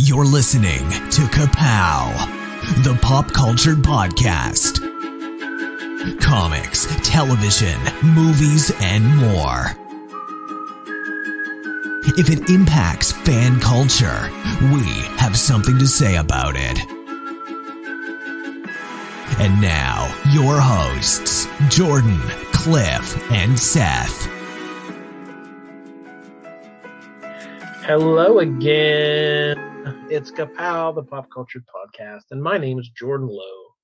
You're listening to Ka-Pow, the pop culture podcast. Comics, television, movies, and more. If it impacts fan culture, we have something to say about it. And now, your hosts, Jordan, Cliff, and Seth. Hello again. It's Ka-Pow, the pop culture podcast, and my name is Jordan Lowe.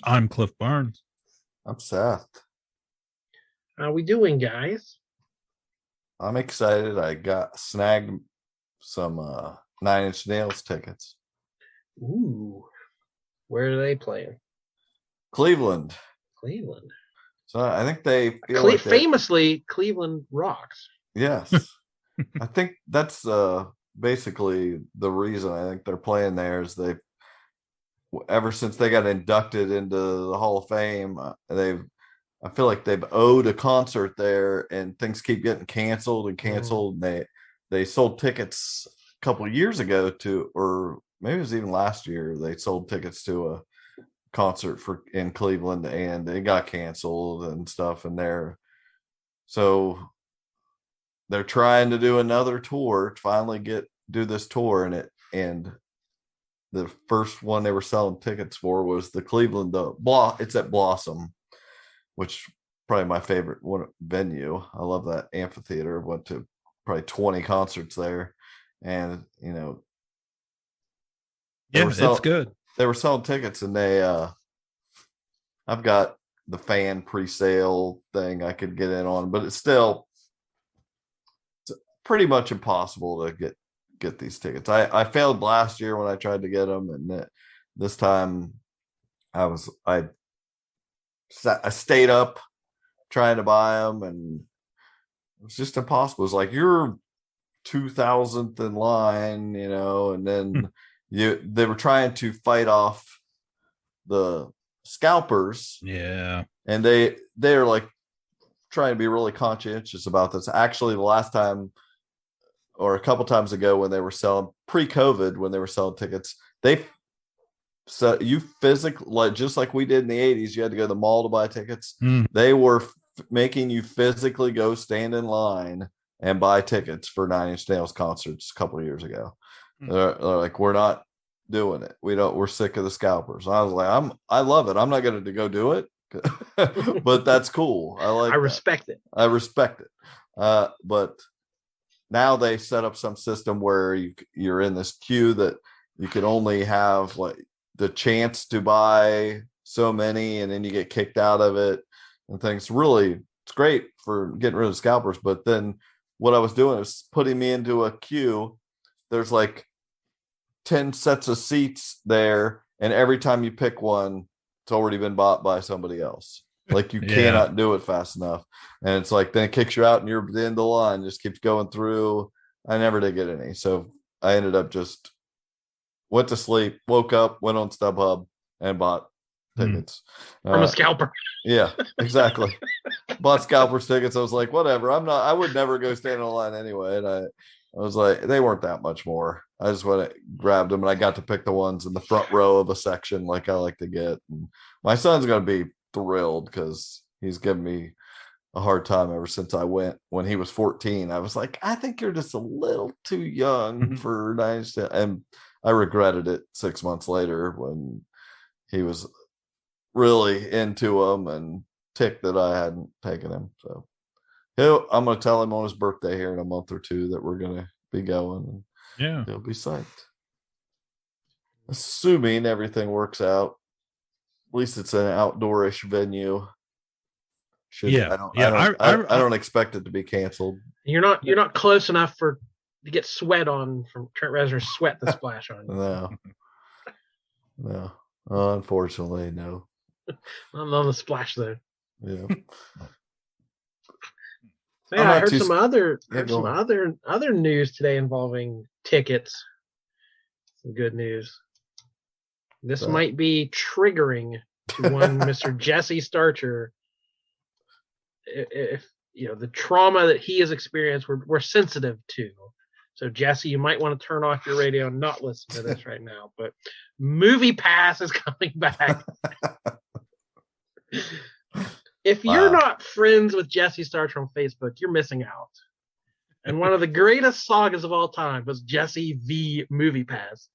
I'm Cliff Barnes. I'm Seth. How we doing, guys? I'm excited. I snagged some Nine Inch Nails tickets. Ooh. Where are they playing? Cleveland. So I think they feel famously Cleveland rocks. Yes. I think that's basically the reason I think they're playing there is ever since they got inducted into the Hall of Fame, I feel like they've owed a concert there, and things keep getting canceled. And they sold tickets a couple of years ago or maybe it was even last year. They sold tickets to a concert in Cleveland, and it got canceled and stuff. And so they're trying to do another tour to finally do this tour, and the first one they were selling tickets for was the Cleveland it's at Blossom, which probably my favorite venue. I love that amphitheater. Went to probably 20 concerts there, and it's good. They were selling tickets, and I've got the fan pre-sale thing I could get in on, but it's pretty much impossible to get these tickets. I failed last year when I tried to get them, and this time I stayed up trying to buy them, and it was just impossible. It was like you're 2000th in line, and then they were trying to fight off the scalpers. Yeah, and they're like trying to be really conscientious about this. Actually, the last time or a couple times ago when they were selling pre-COVID, when they were selling tickets, you physically, like just like we did in the 80s, you had to go to the mall to buy tickets. They were making you physically go stand in line and buy tickets for Nine Inch Nails concerts a couple of years ago. They're like, we're not doing it. We're sick of the scalpers. And I was like, I love it. I'm not going to go do it, but that's cool. I respect it. But now they set up some system where you're in this queue that you can only have like the chance to buy so many, and then you get kicked out of it and things. Really, it's great for getting rid of scalpers. But then what I was doing was putting me into a queue. There's like 10 sets of seats there, and every time you pick one, it's already been bought by somebody else. Like you cannot do it fast enough. And it's like, then it kicks you out and you're at the end of the line, just keeps going through. I never did get any. So I ended up just went to sleep, woke up, went on StubHub and bought tickets. From a scalper. Yeah, exactly. Bought scalpers tickets. I was like, whatever. I would never go stand in a line anyway. And I was like, they weren't that much more. I just went and grabbed them, and I got to pick the ones in the front row of a section like I like to get. And my son's going to be thrilled because he's given me a hard time ever since I went when he was 14. I was like, I think you're just a little too young for Nine Inch Nails. And I regretted it 6 months later when he was really into them and ticked that I hadn't taken him. So I'm going to tell him on his birthday here in a month or two that we're going to be going, and he'll be psyched. Assuming everything works out. At least it's an outdoorish venue. I don't expect it to be canceled. You're not close enough to get sweat on from Trent Reznor's sweat to splash on you. No. Unfortunately, no. I'm on the splash though. Yeah. Yeah, I heard some other news today involving tickets. Some good news. This might be triggering to one Mr. Jesse Starcher. If the trauma that he has experienced, we're sensitive to. So, Jesse, you might want to turn off your radio and not listen to this right now. But MoviePass is coming back. If you're not friends with Jesse Starcher on Facebook, you're missing out. And one of the greatest sagas of all time was Jesse v. MoviePass.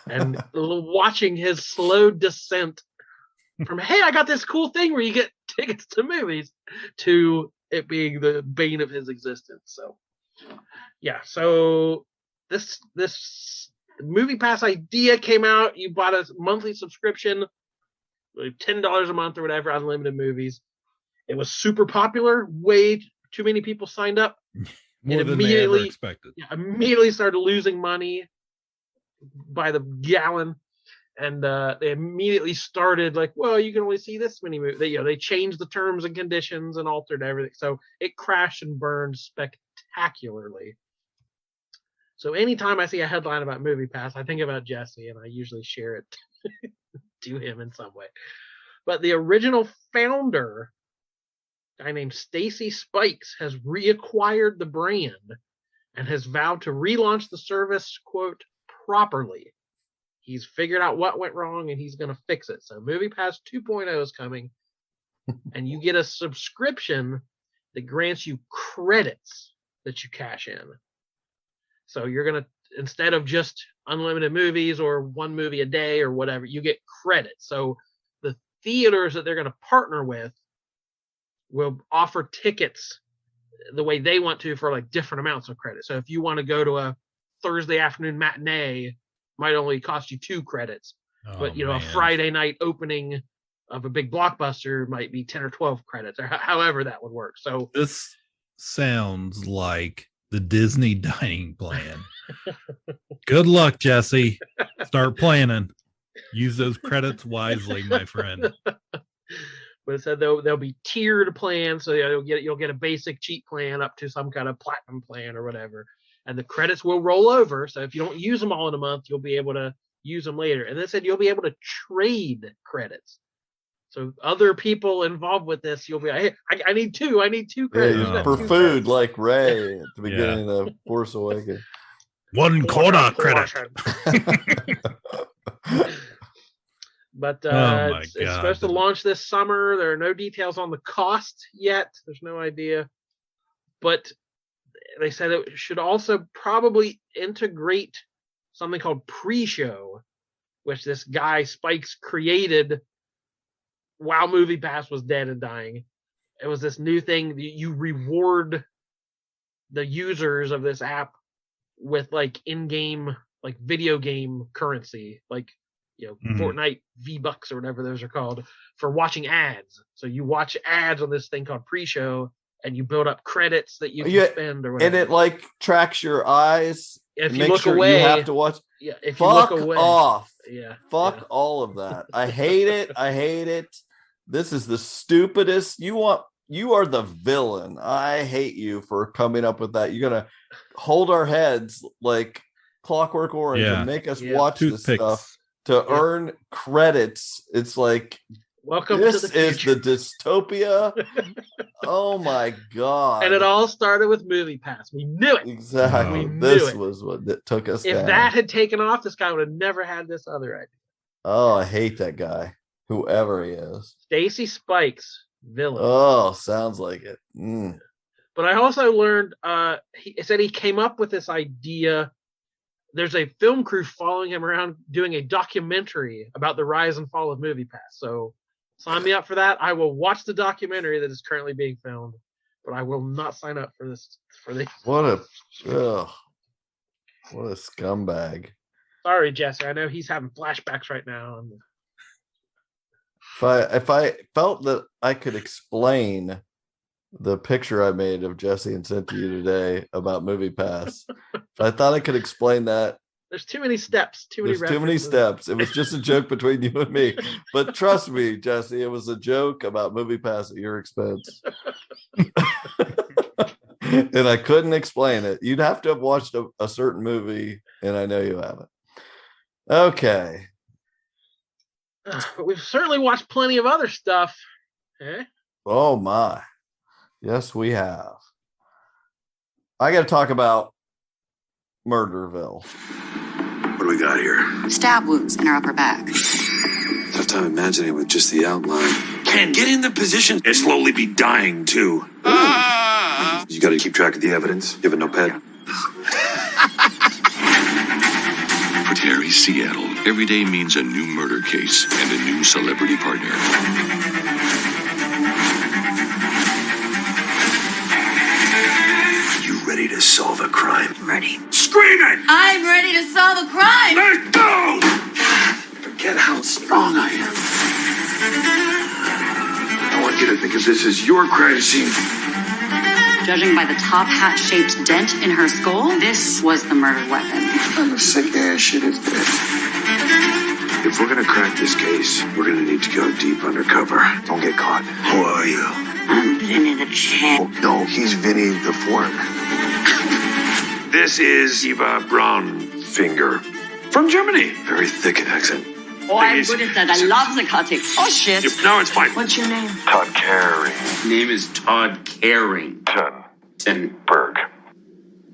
And watching his slow descent from, hey, I got this cool thing where you get tickets to movies, to it being the bane of his existence. So, yeah. So this MoviePass idea came out. You bought a monthly subscription, like $10 a month or whatever, unlimited movies. It was super popular. Way too many people signed up. More than they ever expected. Immediately started losing money by the gallon. And they immediately started like, well, you can only see this many movies. They changed the terms and conditions and altered everything. So it crashed and burned spectacularly. So anytime I see a headline about MoviePass, I think about Jesse, and I usually share it to him in some way. But the original founder, a guy named Stacy Spikes, has reacquired the brand and has vowed to relaunch the service, quote, properly. He's figured out what went wrong and he's going to fix it. So MoviePass 2.0 is coming, and you get a subscription that grants you credits that you cash in. So you're going to, instead of just unlimited movies or one movie a day or whatever, you get credits. So the theaters that they're going to partner with will offer tickets the way they want to for like different amounts of credit. So if you want to go to a Thursday afternoon matinee, might only cost you 2 credits, but a Friday night opening of a big blockbuster might be 10 or 12 credits, or however that would work. So this sounds like the Disney dining plan. Good luck, Jesse. Start planning. Use those credits wisely, my friend. But it said there'll be tiered plans, so you'll get a basic cheap plan up to some kind of platinum plan or whatever. And the credits will roll over. So if you don't use them all in a month, you'll be able to use them later. And they said you'll be able to trade credits. So other people involved with this, you'll be like, hey, I need 2. I need 2 credits. Yeah, for food, credits. Like Ray at the beginning of Force Awakens. 1 quarter credit. But it's supposed to launch this summer. There are no details on the cost yet. There's no idea. But they said it should also probably integrate something called pre-show, which this guy Spikes created while MoviePass was dead and dying. It was this new thing. You reward the users of this app with like in-game, like video game currency, like Fortnite V-Bucks or whatever those are called, for watching ads. So you watch ads on this thing called pre-show, and you build up credits that you can spend or whatever. And it like tracks your eyes. If you look away, you have to watch. Yeah, if you look away. Off. Yeah. Fuck all of that. I hate it. I hate it. This is the stupidest. You are the villain. I hate you for coming up with that. You're gonna hold our heads like Clockwork Orange and make us watch this stuff to earn credits. It's like, welcome this to the future. Is the dystopia. Oh my god. And it all started with MoviePass. We knew it. Exactly. This was what took us down. If that had taken off, this guy would have never had this other idea. Oh, I hate that guy. Whoever he is. Stacy Spikes, villain. Oh, sounds like it. But I also learned he said he came up with this idea. There's a film crew following him around doing a documentary about the rise and fall of MoviePass. So sign me up for that. I will watch the documentary that is currently being filmed, but I will not sign up for this. What a scumbag. Sorry, Jesse. I know he's having flashbacks right now. If I felt that I could explain the picture I made of Jesse and sent to you today about MoviePass, if I thought I could explain that. There's too many steps. Too many steps. It was just a joke between you and me. But trust me, Jesse, it was a joke about MoviePass at your expense. And I couldn't explain it. You'd have to have watched a certain movie, and I know you haven't. Okay. But we've certainly watched plenty of other stuff. Oh, my. Yes, we have. I got to talk about Murderville. What do we got here? Stab wounds in her upper back. Tough time imagining with just the outline. Ken, get in the position and slowly be dying too. You got to keep track of the evidence. You have a notepad? For Terry Seattle, every day means a new murder case and a new celebrity partner. You ready to solve a crime? Ready. Scream it! I'm ready to solve a crime! Let's go! Forget how strong I am. I want you to think of this as your crime scene. Judging by the top hat-shaped dent in her skull, this was the murder weapon. What kind of sick-ass shit is this? If we're gonna crack this case, we're gonna need to go deep undercover. Don't get caught. Who are you? I'm Vinny the Champ. Oh, no, he's Vinny the Fork. This is Eva Braunfinger from Germany. Very thick in accent. Oh, I'm good at that. I love the cutting. Oh, shit. No, it's fine. What's your name? Todd Carey. Name is Todd Carrington. Berg.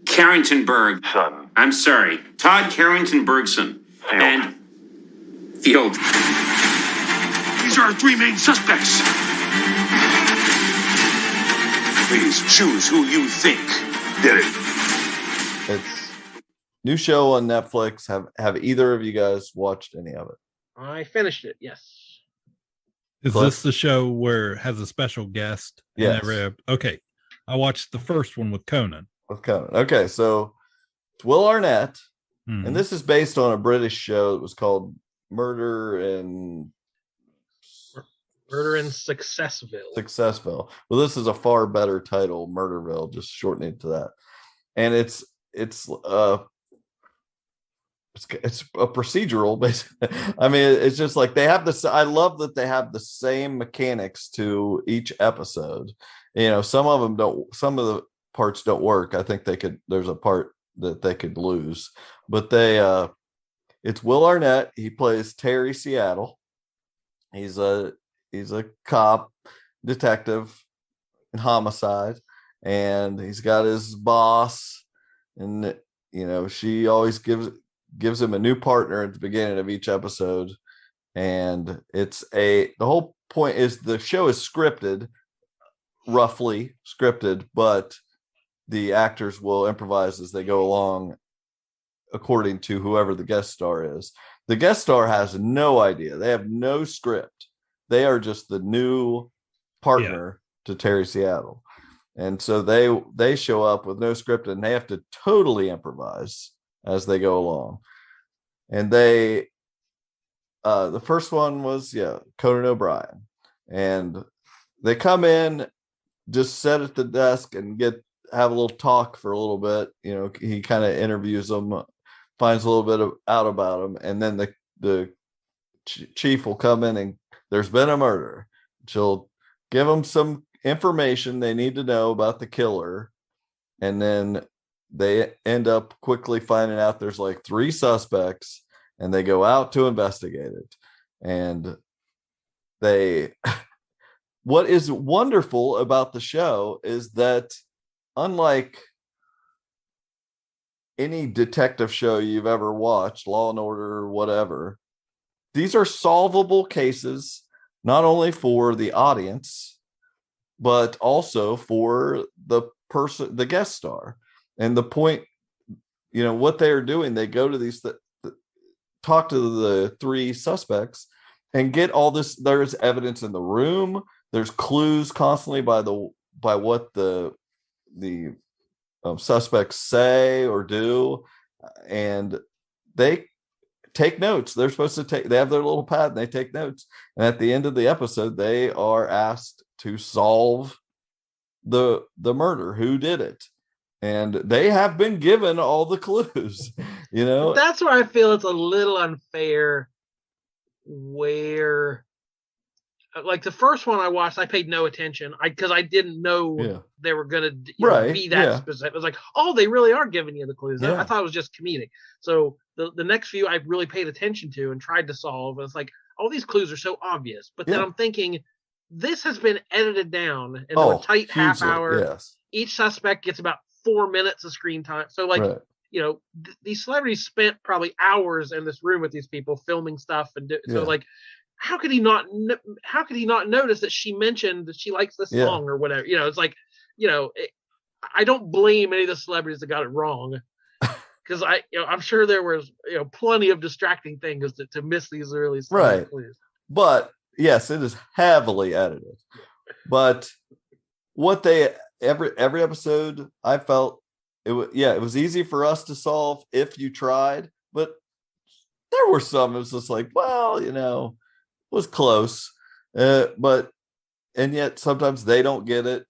Carrington-Berg. Son. I'm sorry. Todd Carrington-Bergson. Field. And Field. These are our three main suspects. Please choose who you think did it. It's new show on Netflix. Have either of you guys watched any of it? I finished it. Yes. Is this the show where it has a special guest? Yes. Okay. I watched the first one with Conan. Okay, so it's Will Arnett, and this is based on a British show that was called Murder in Successville. Well, this is a far better title, Murderville, just shortening it to that. And it's a procedural, basically. I mean, it's just like they have this. I love that they have the same mechanics to each episode. You know, some of them don't. Some of the parts don't work. I think there's a part that they could lose, but it's Will Arnett. He plays Terry Seattle. He's a cop, detective in homicide, and he's got his boss, and you know, she always gives him a new partner at the beginning of each episode. And the whole point is the show is roughly scripted, but the actors will improvise as they go along according to whoever the guest star is. The guest star has no idea. They have no script. They are just the new partner to Terry Seattle. And so they show up with no script, and they have to totally improvise as they go along. And the first one was Conan O'Brien, and they come in, just sit at the desk and have a little talk for a little bit. You know, he kind of interviews them, finds a little bit out about them, and then the chief will come in and there's been a murder. She'll give them some information they need to know about the killer, and then they end up quickly finding out there's like 3 suspects, and they go out to investigate it. And what is wonderful about the show is that, unlike any detective show you've ever watched, Law and Order or whatever, these are solvable cases, not only for the audience, but also for the person, the guest star. And the point, you know, what they are doing, they go to these, talk to the 3 suspects and get all this. There's evidence in the room. There's clues constantly by what the suspects say or do. And they take notes. They're supposed to they have their little pad and they take notes. And at the end of the episode, they are asked to solve the murder. Who did it? And they have been given all the clues, you know. That's where I feel it's a little unfair, where like the first one I watched, I paid no attention because I didn't know they were going to be that specific. It was like, oh, they really are giving you the clues. I thought it was just comedic. So the next few I really paid attention to and tried to solve. And it's like, all these clues are so obvious. But then I'm thinking, this has been edited down into a tight half hour. Yes. Each suspect gets about 4 minutes of screen time. So like these celebrities spent probably hours in this room with these people filming stuff, and so like, how could he not notice that she mentioned that she likes this song or whatever? It's like, I don't blame any of the celebrities that got it wrong, because I'm sure there was plenty of distracting things to miss these early right clues. But yes, it is heavily edited. But what they every episode, I felt it was easy for us to solve if you tried, but there were some it was just like, well, it was close, but and yet sometimes they don't get it.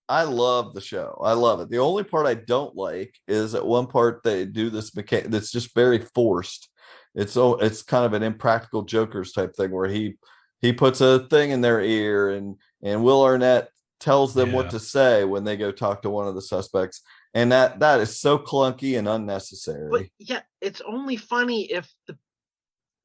I love the show. I love it. The only part I don't like is at one part they do this mechanic that's just very forced. It's kind of an impractical Jokers type thing where he puts a thing in their ear and Will Arnett tells them what to say when they go talk to one of the suspects. And that is so clunky and unnecessary. But yeah, it's only funny if the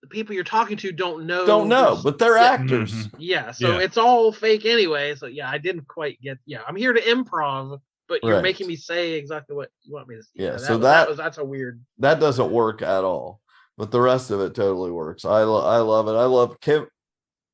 people you're talking to don't know, but they're actors. Mm-hmm. Yeah, so it's all fake anyway. So I didn't quite get. Yeah, I'm here to improv, but you're making me say exactly what you want me to say. Yeah, so that's a weird. That doesn't work at all. But the rest of it totally works. I love it. I love Kim.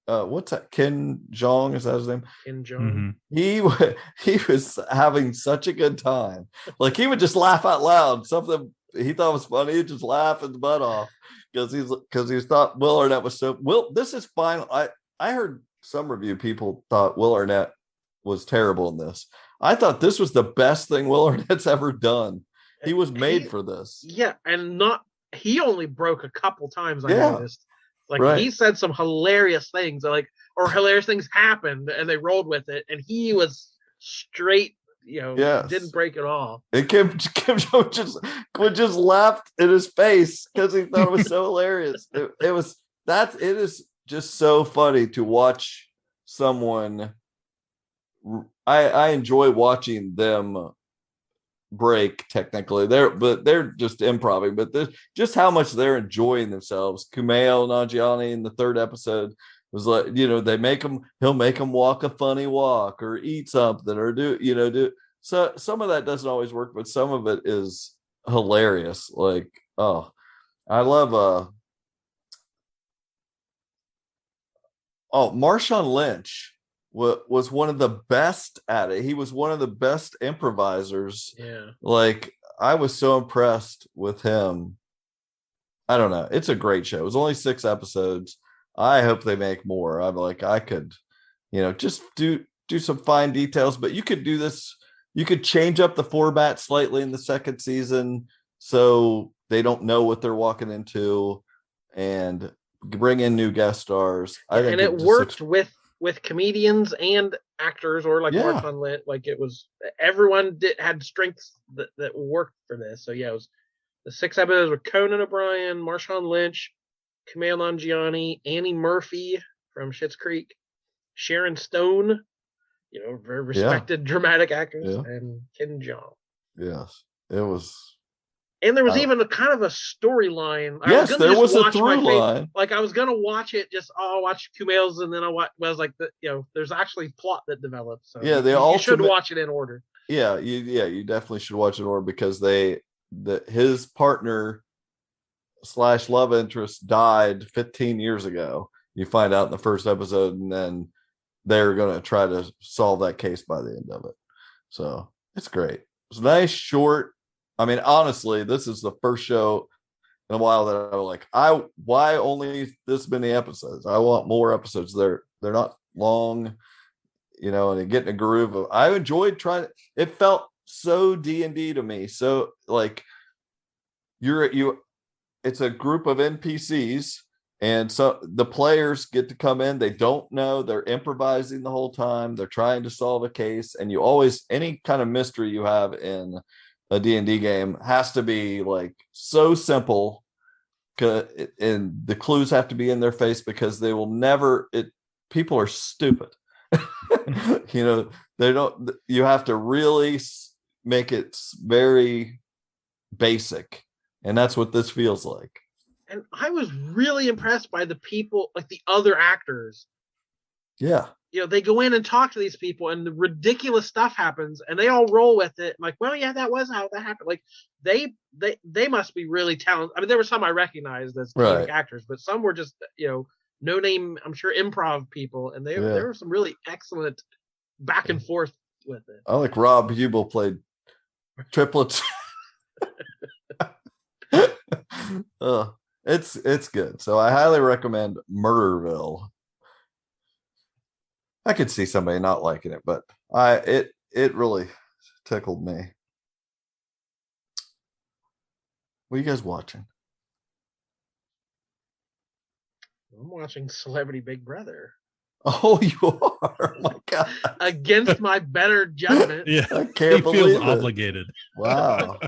What's that? Ken Jeong, is that his name? Ken Jeong. Mm-hmm. He was having such a good time. Like he would just laugh out loud. Something he thought was funny, he'd just laugh his butt off because he thought Will Arnett was so. This is fine. I heard some review people thought Will Arnett was terrible in this. I thought this was the best thing Will Arnett's ever done. He was made for this. Yeah, and he only broke a couple times. I noticed. Like he said some hilarious things, or hilarious things happened, and they rolled with it, and he was straight. Didn't break at all. And Kim Jong just laughed in his face because he thought it was so hilarious. It is just so funny to watch someone. I enjoy watching them break technically they're just improvising, but just how much they're enjoying themselves. Kumail Nanjiani in the third episode was like, he'll make them walk a funny walk or eat something or do so some of that doesn't always work, but some of it is hilarious. Like, I love Marshawn Lynch was one of the best at it. He was one of the best improvisers. Yeah. Like, I was so impressed with him. I don't know. It's a great show. It was only 6 episodes. I hope they make more. I'm like, I could, just do some fine details, but you could do this. You could change up the format slightly in the second season so they don't know what they're walking into and bring in new guest stars. And it worked with comedians and actors, or Marshawn Lynch. Like, it was everyone had strengths that worked for this. So it was the 6 episodes with Conan O'Brien, Marshawn Lynch, Kumail Nanjiani, Annie Murphy from Schitt's Creek, Sharon Stone, very respected dramatic actors, and Ken Jeong. Yes, it was. And there was even a kind of a storyline. Yes, there was a through line. Like, I was gonna watch it, I'll watch Kumail's, and then I was like, there's actually plot that develops. So you should watch it in order. Yeah, you definitely should watch it in order because his partner / love interest died 15 years ago. You find out in the first episode, and then they're gonna try to solve that case by the end of it. So it's great. It's nice, short. I mean, honestly, this is the first show in a while that I'm like, why only this many episodes? I want more episodes. They're not long, and they get in a groove of. I enjoyed trying. It felt so D&D to me. So like, it's a group of NPCs, and so the players get to come in. They don't know. They're improvising the whole time. They're trying to solve a case, and any kind of mystery you have in a D&D game has to be like so simple, and the clues have to be in their face because they will never. People are stupid. They don't. You have to really make it very basic, and that's what this feels like. And I was really impressed by the people, like the other actors. Yeah, they go in and talk to these people, and the ridiculous stuff happens, and they all roll with it. Like, well, yeah, that was how that happened. Like, they must be really talented. I mean, there were some I recognized as comedic actors, but some were just, no name, I'm sure, improv people, and there were some really excellent back and forth with it. I like Rob Hubel played triplets. It's good. So I highly recommend Murderville. I could see somebody not liking it, but it really tickled me. What are you guys watching? I'm watching Celebrity Big Brother. Oh, you are! Oh my God! Against my better judgment. Yeah, I can't believe feels it. obligated. Wow.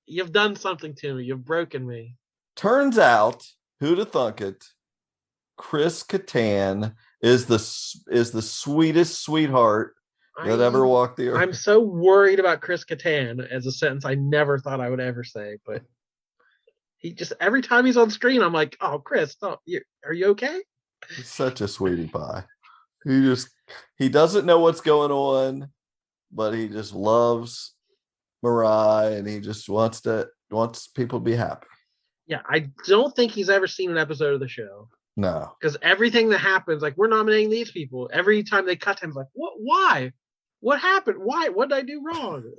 You've done something to me. You've broken me. Turns out, who'd have thunk it? Chris Kattan is the sweetest sweetheart that ever walked the earth. I'm so worried about Chris Kattan as a sentence I never thought I would ever say, but he just, every time he's on screen, I'm like, oh, Chris, are you okay? He's such a sweetie pie. He doesn't know what's going on, but he just loves Mariah, and he just wants people to be happy. Yeah, I don't think he's ever seen an episode of the show. No, because everything that happens, like, we're nominating these people. Every time they cut him, it's like, what? Why? What happened? Why? What did I do wrong?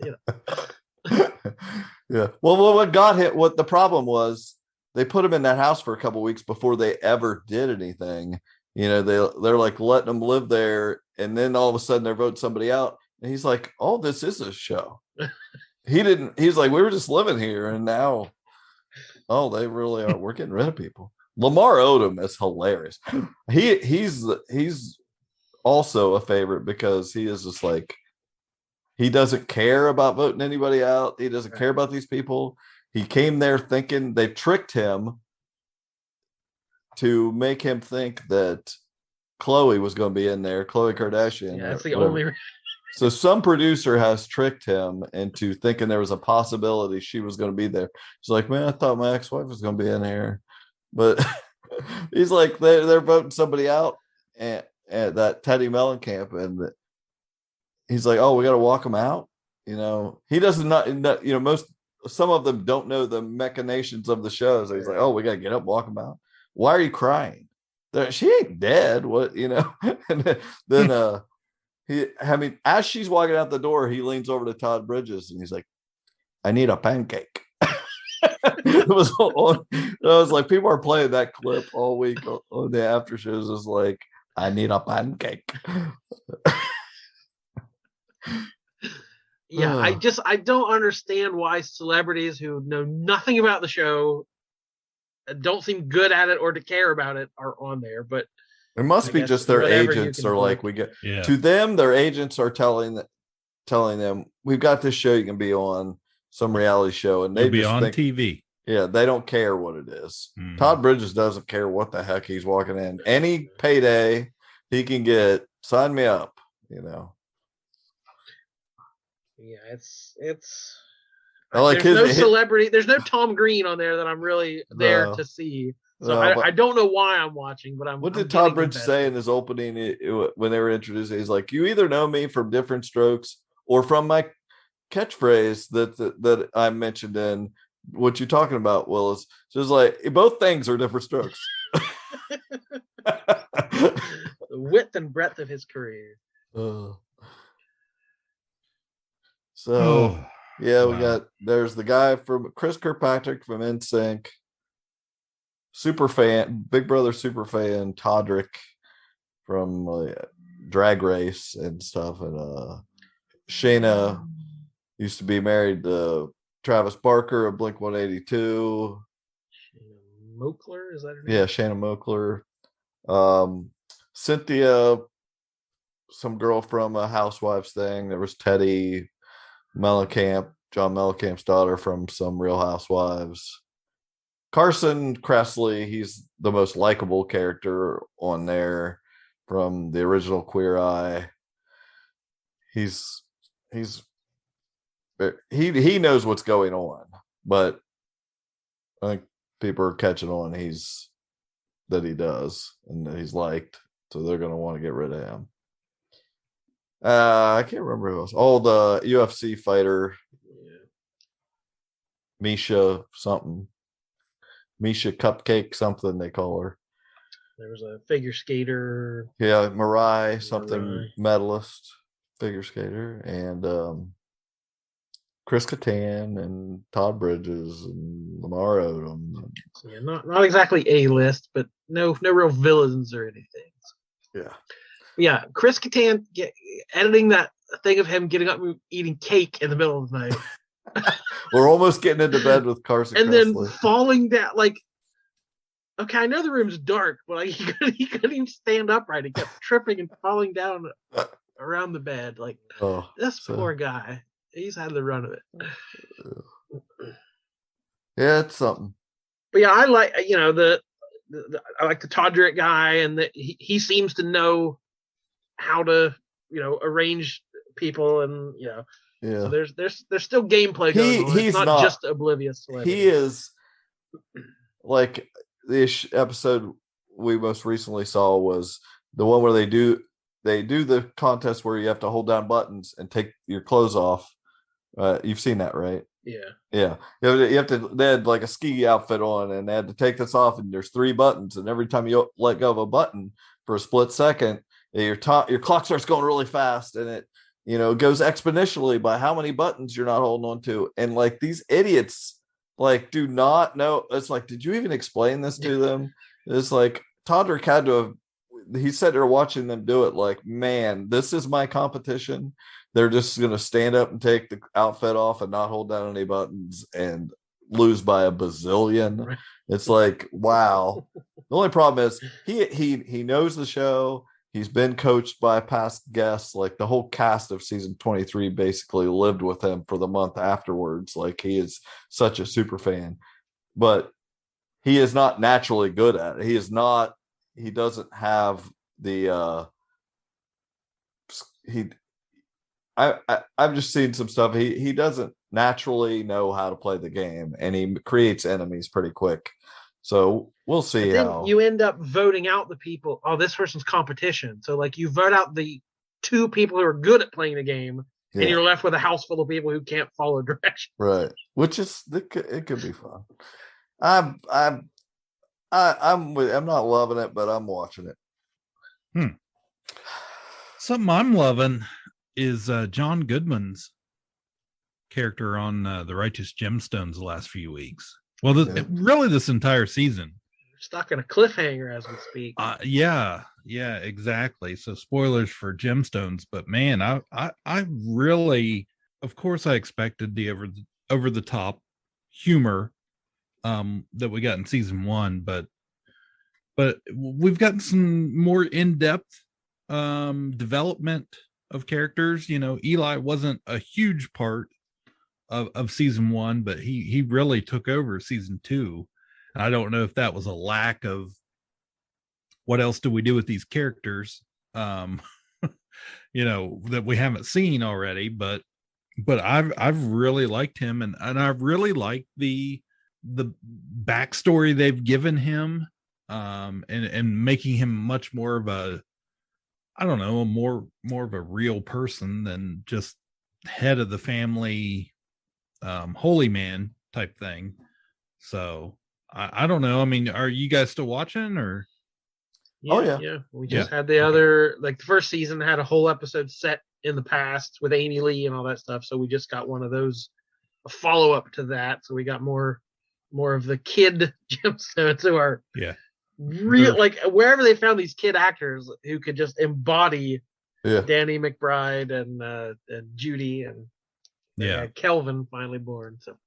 Yeah. Well, what got hit? What the problem was? They put him in that house for a couple of weeks before they ever did anything. They're like letting him live there, and then all of a sudden they're voting somebody out, and he's like, "Oh, this is a show." He's like, "We were just living here, and now, oh, they really are. We're getting rid of people." Lamar Odom is hilarious. He's also a favorite because he is just like, he doesn't care about voting anybody out. He doesn't care about these people. He came there thinking they tricked him to make him think that Khloe was going to be in there, Khloe Kardashian. Yeah, that's the only. So some producer has tricked him into thinking there was a possibility she was going to be there. He's like, man, I thought my ex-wife was going to be in here. But he's like, they're voting somebody out at that Teddy Mellencamp, and he's like, oh, we got to walk him out. He doesn't some of them don't know the machinations of the show. So he's like, oh, we got to get up, walk him out. Why are you crying? She ain't dead. What, And then as she's walking out the door, he leans over to Todd Bridges and he's like, I need a pancake. I was like, people are playing that clip all week on the after shows. Is like, I need a pancake. Yeah, I don't understand why celebrities who know nothing about the show, don't seem good at it or to care about it, are on there. But it must be just their agents are like, to them, their agents are telling them, we've got this show you can be on, some reality show, and they be on TV. Yeah, they don't care what it is. Mm. Todd Bridges doesn't care what the heck he's walking in. Any payday he can get, sign me up. Yeah, it's. I like there's no celebrity. There's no Tom Green on there that I'm really there to see. So I don't know why I'm watching, but I'm. What did Todd Bridges say in his opening when they were introduced? He's like, you either know me from Different Strokes or from my catchphrase that I mentioned in What You Talking About, Willis. So it's like, both things are Different Strokes. The width and breadth of his career. There's the guy from Chris Kirkpatrick from NSYNC, super fan, Big Brother super fan, Todrick from Drag Race and stuff, and Shayna used to be married to Travis Barker of Blink 182. Shayna Moakler, is that her name? Yeah, Shayna Moakler. Cynthia, some girl from a Housewives thing. There was Teddy Mellencamp, John Mellencamp's daughter from some Real Housewives. Carson Kressley, he's the most likable character on there from the original Queer Eye. He knows what's going on, but I think people are catching on that he does, and that he's liked. so they're going to want to get rid of him. I can't remember who else. Oh, the UFC fighter, Misha something. Misha Cupcake something they call her. There was a figure skater. Yeah, Mirai something medalist, figure skater, and Chris Kattan and Todd Bridges and Lamar Odom. Yeah, not exactly A-list, but no real villains or anything. Yeah. Yeah, Chris Kattan editing that thing of him getting up and eating cake in the middle of the night. We're almost getting into bed with Carson and Kressley. Then falling down, like, okay, I know the room's dark, but like, he couldn't even stand upright. He kept tripping and falling down around the bed. Like, poor guy. He's had the run of it. Yeah, it's something. But yeah, I like, I like the Todrick guy, and that he seems to know how to, arrange people, and So there's still gameplay going on. He's not just oblivious celebrity. He is like the episode we most recently saw was the one where they do the contest where you have to hold down buttons and take your clothes off. You've seen that, right? Yeah. You have to. They had like a ski outfit on, and they had to take this off. And there's 3 buttons, and every time you let go of a button for a split second, your clock starts going really fast, and it goes exponentially by how many buttons you're not holding on to. And like these idiots, like do not know. It's like, did you even explain this to them? It's like Todrick had to have. He said they're watching them do it. Like, man, this is my competition. They're just going to stand up and take the outfit off and not hold down any buttons and lose by a bazillion. Right. It's like, wow. The only problem is he knows the show. He's been coached by past guests. Like the whole cast of season 23 basically lived with him for the month afterwards. Like he is such a super fan, but he is not naturally good at it. He doesn't have the I've just seen some stuff. He doesn't naturally know how to play the game, and he creates enemies pretty quick. So we'll see how you end up voting out the people. Oh, this person's competition. So like you vote out the 2 people who are good at playing the game, and you're left with a house full of people who can't follow directions. Right. Which is it could be fun. I'm not loving it, but I'm watching it. Something I'm loving is John Goodman's character on the Righteous Gemstones the last few weeks. Well, really this entire season. We're stuck in a cliffhanger as we speak. Yeah, exactly. So spoilers for Gemstones, but man, I really, of course, I expected the over the top humor that we got in season 1, but we've gotten some more in-depth development of characters. Eli wasn't a huge part of season 1, but he really took over season 2. And I don't know if that was a lack of what else do we do with these characters, that we haven't seen already, but I've really liked him, and I really like the backstory they've given him, and making him much more of a, I don't know, more of a real person than just head of the family, holy man type thing. So I don't know. I mean, are you guys still watching or? Yeah. We just had the other, like the first season had a whole episode set in the past with Amy Lee and all that stuff. So we just got one of those, a follow up to that. So we got more of the kid Gemstones who are real, like wherever they found these kid actors who could just embody Danny McBride and Judy and Kelvin finally born. So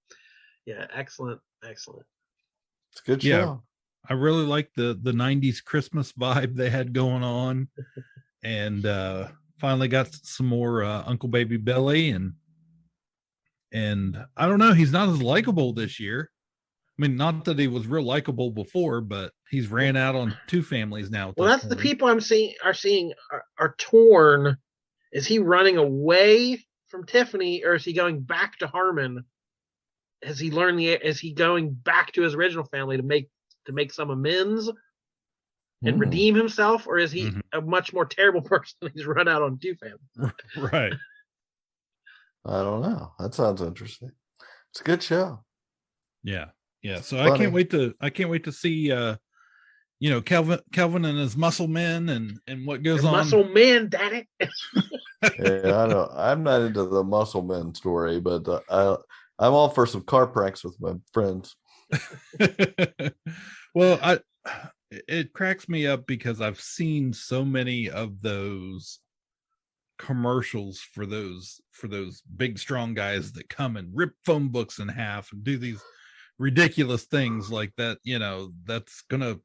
excellent. It's a good show. I really like the 90s Christmas vibe they had going on, and finally got some more Uncle Baby Billy, and I don't know, he's not as likable this year. I mean, not that he was real likable before, but he's ran out on 2 families now. Well, that's the people I'm seeing are torn. Is he running away from Tiffany, or is he going back to Harmon? Has he learned is he going back to his original family to make some amends? and redeem himself, or is he a much more terrible person than he's run out on two families? Right. I don't know. That sounds interesting. It's a good show. Yeah. So Funny. I can't wait to see Kelvin and his muscle men and what goes on. Muscle men, daddy. Yeah, I know. I'm not into the muscle men story, but I'm all for some car pranks with my friends. Well, it cracks me up because I've seen so many of those commercials for those big strong guys that come and rip phone books in half and do these ridiculous things like that. That's gonna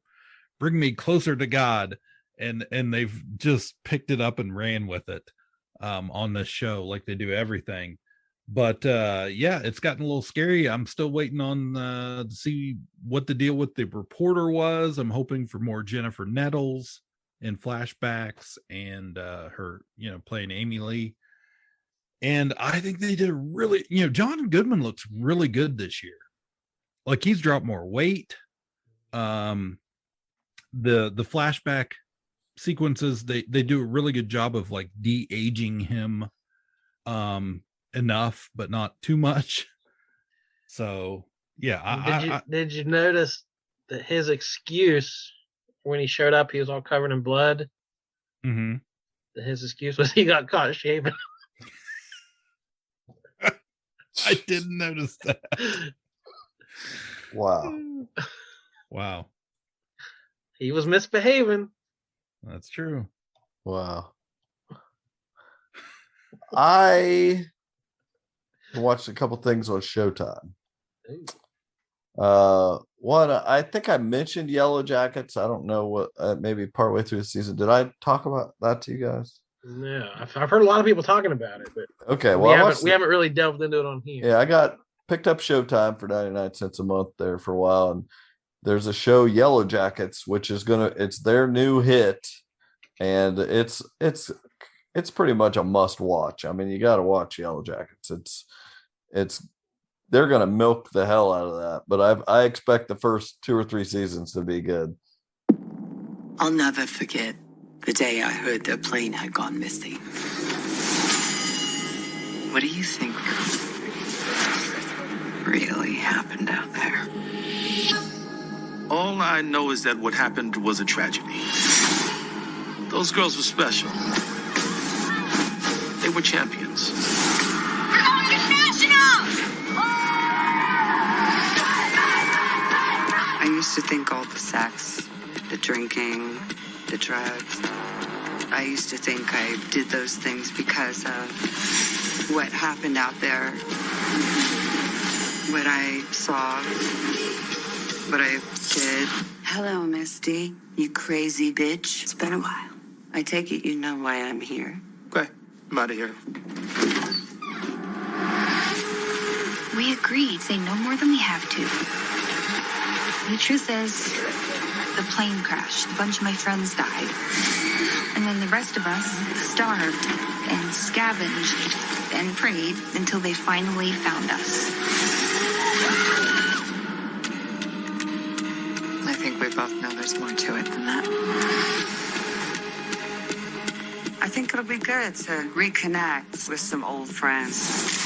bring me closer to God, and they've just picked it up and ran with it on this show like they do everything. But it's gotten a little scary. I'm still waiting on to see what the deal with the reporter was. I'm hoping for more Jennifer Nettles in flashbacks and her playing Amy Lee. And I think they did really, John Goodman looks really good this year. Like, he's dropped more weight. The flashback sequences, they do a really good job of like de-aging him enough, but not too much. So did you notice that his excuse when he showed up, he was all covered in blood? Mm-hmm. That his excuse was he got caught shaving. I didn't notice that. Wow. He was misbehaving. That's true. Wow. I watched a couple things on Showtime. One, I think I mentioned Yellowjackets. I don't know what, maybe partway through the season. Did I talk about that to you guys? No, I've heard a lot of people talking about it, but okay, well, we haven't really delved into it on here. Yeah, I picked up Showtime for 99 cents a month there for a while, and there's a show, Yellowjackets, which is it's their new hit, and it's pretty much a must watch. I mean, you got to watch Yellowjackets. They're gonna milk the hell out of that, but I expect the first 2 or 3 seasons to be good. I'll never forget the day I heard their plane had gone missing. What do you think really happened out there? All I know is that what happened was a tragedy. Those girls were special. They were champions. I used to think all the sex, the drinking, the drugs, I used to think I did those things because of what happened out there, what I saw, what I did. Hello, Misty, you crazy bitch. It's been a while. I take it you know why I'm here. Okay, I'm out of here. We agreed, say no more than we have to. The truth is, the plane crashed. A bunch of my friends died. And then the rest of us starved and scavenged and prayed until they finally found us. I think we both know there's more to it than that. I think it'll be good to reconnect with some old friends.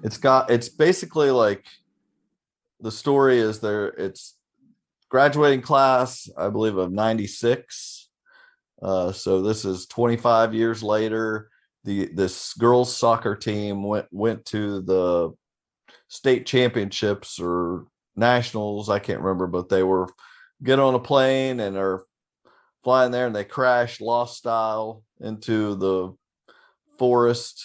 It's basically like, the story is it's graduating class, I believe, of 96. So this is 25 years later. This girls' soccer team went to the state championships or nationals, I can't remember, but they were get on a plane and are flying there, and they crashed lost style into the forest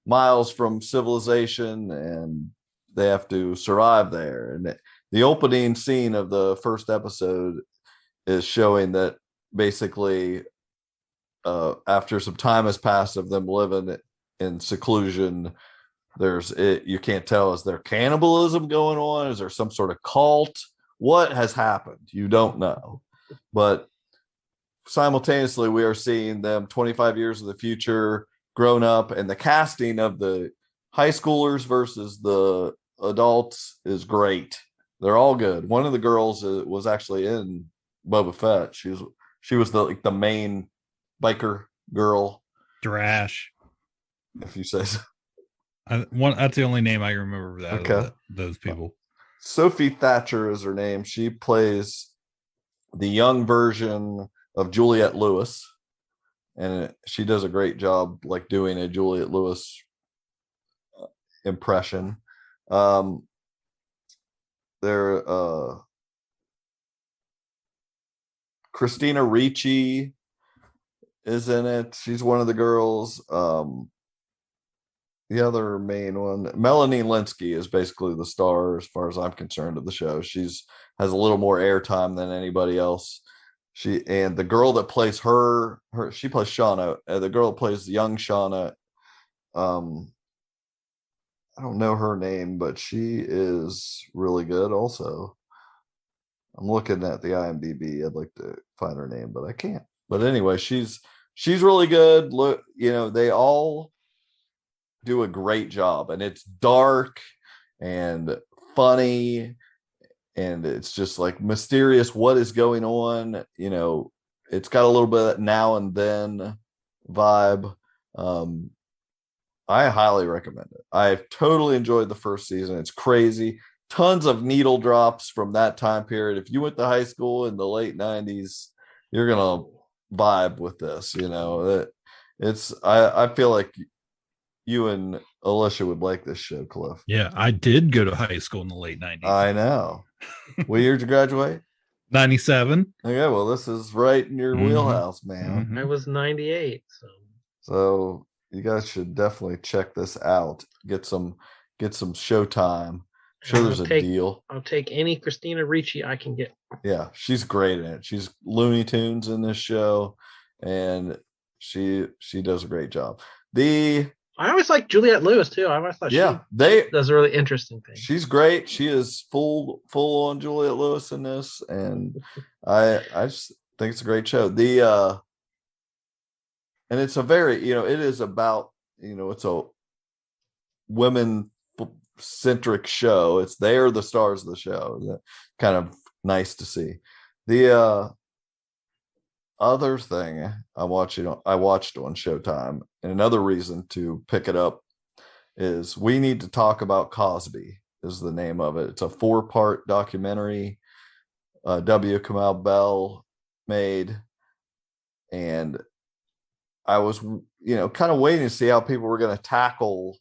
miles from civilization, and they have to survive there. And the opening scene of the first episode is showing that basically after some time has passed of them living in seclusion, you can't tell, is there cannibalism going on? Is there some sort of cult? What has happened? You don't know. But simultaneously, we are seeing them 25 years in the future, grown up, and the casting of the high schoolers versus the adults is great. They're all good. One of the girls was actually in Boba Fett. She was the main biker girl. Drash, if you say so. That's the only name I remember that. Okay. Those people. Sophie Thatcher is her name. She plays the young version of Juliette Lewis, and she does a great job like doing a Juliette Lewis impression. Christina Ricci is in it. She's one of the girls. The other main one, Melanie Linsky, is basically the star as far as I'm concerned of the show. Has a little more airtime than anybody else. And the girl that plays she plays Shauna. The girl that plays young Shauna, I don't know her name, but she is really good also. I'm looking at the IMDb. I'd like to find her name, but I can't. But anyway, she's really good. Look, they all do a great job, and it's dark and funny, and it's just like mysterious what is going on. It's got a little bit of that now and then vibe. I highly recommend it. I've totally enjoyed the first season. It's crazy. Tons of needle drops from that time period. If you went to high school in the late 90s, you're gonna vibe with this. I feel like you and Alicia would like this show, Cliff. Yeah, I did go to high school in the late 90s. I know. What year did you graduate? 97. Okay, well, this is right in your wheelhouse, man. I was 98. So you guys should definitely check this out. Get some Showtime. I'm sure there's a deal. I'll take any Christina Ricci I can get. Yeah, she's great in it. She's Looney Tunes in this show, and she does a great job. I always like Juliette Lewis too. I always thought she does a really interesting thing. She's great. She is full on Juliette Lewis in this, and I just think it's a great show. And it's a very, it is about, it's a women centric show. They are the stars of the show. Kind of nice to see. The other thing I watched on Showtime, and another reason to pick it up, is We Need to Talk About Cosby is the name of it. It's a 4-part documentary W. Kamau Bell made, and I was kind of waiting to see how people were going to tackle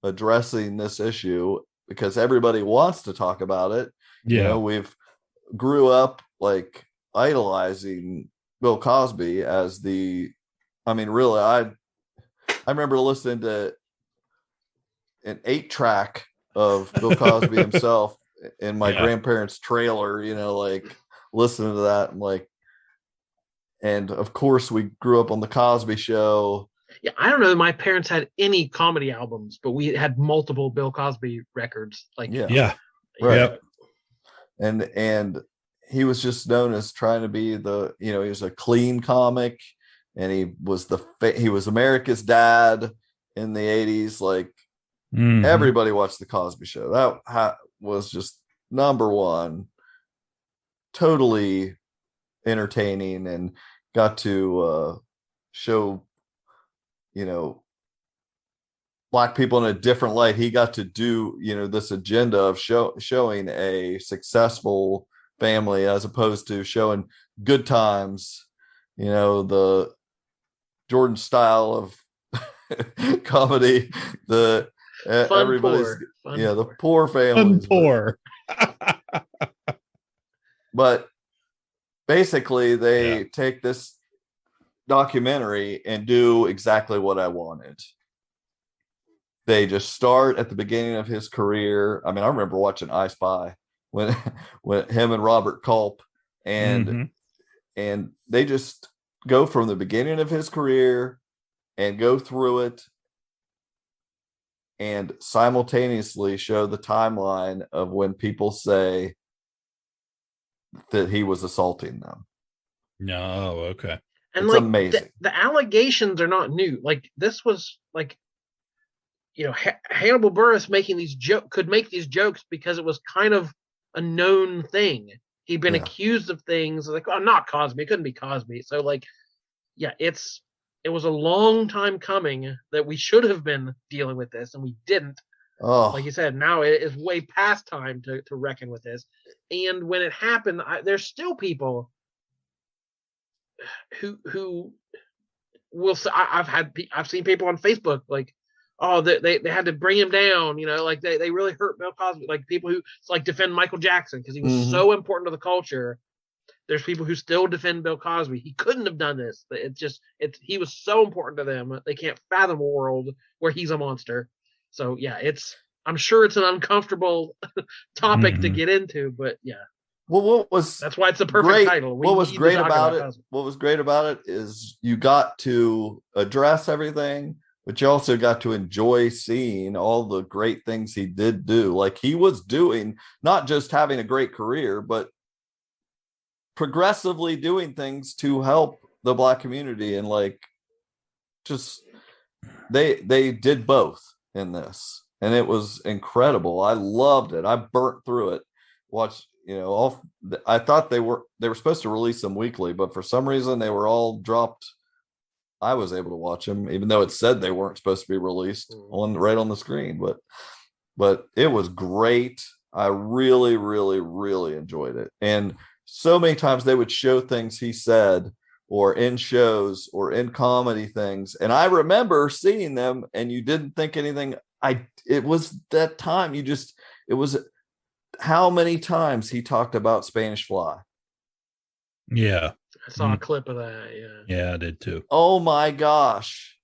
addressing this issue, because everybody wants to talk about it. We've grew up like idolizing Bill Cosby as really, I remember listening to an 8-track of Bill Cosby himself in my grandparents' trailer, listening to that, and of course we grew up on the Cosby Show. Yeah, I don't know that my parents had any comedy albums, but we had multiple Bill Cosby records. Right. Yep. And he was just known as trying to be he was a clean comic, and he was America's dad in the 80s. Everybody watched the Cosby Show. That was just number one, totally entertaining, and got to show Black people in a different light. He got to do this agenda of showing a successful family as opposed to showing good times, the Jordan style of comedy, the everybody's the poor families, but basically they take this documentary and do exactly what I wanted. They just start at the beginning of his career. I remember watching I Spy when him and Robert Culp, and they just go from the beginning of his career and go through it, and simultaneously show the timeline of when people say that he was assaulting them. No, okay. And it's amazing. The allegations are not new. This was Hannibal Buress could make these jokes because it was kind of a known thing. He'd been accused of things like, oh, not Cosby. It couldn't be Cosby. So like, yeah, it was a long time coming that we should have been dealing with this, and we didn't. Oh, like you said, now it is way past time to reckon with this. And when it happened, there's still people who will say, I've seen people on Facebook like, oh, they had to bring him down, like they really hurt Bill Cosby, like people who like defend Michael Jackson because he was so important to the culture. There's people who still defend Bill Cosby. He couldn't have done this. He was so important to them. They can't fathom a world where he's a monster. So yeah, I'm sure it's an uncomfortable topic to get into, but yeah. Well, that's why it's the perfect title. What was great about it is you got to address everything, but you also got to enjoy seeing all the great things he did do. Like he was doing, not just having a great career, but progressively doing things to help the Black community. And like, just, they did both in this. And it was incredible. I loved it. I burnt through it. Watched, I thought they were supposed to release them weekly, but for some reason they were all dropped. I was able to watch them, even though it said they weren't supposed to be released right on the screen. But it was great. I really, really, really enjoyed it. And so many times they would show things he said, or in shows, or in comedy things, and I remember seeing them, and you didn't think anything. It was that time. It was how many times he talked about Spanish Fly. Yeah. I saw a clip of that. Yeah. Yeah, I did too. Oh my gosh.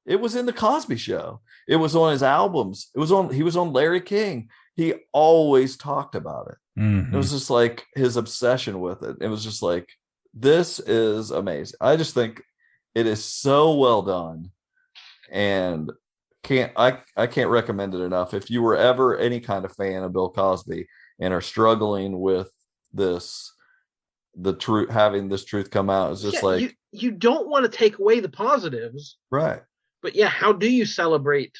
It was in the Cosby Show. It was on his albums. He was on Larry King. He always talked about it. It was just like his obsession with it. It was just like, this is amazing. I just think it is so well done, and I can't recommend it enough. If you were ever any kind of fan of Bill Cosby and are struggling with this, having this truth come out is just like, you don't want to take away the positives, right? But yeah, how do you celebrate?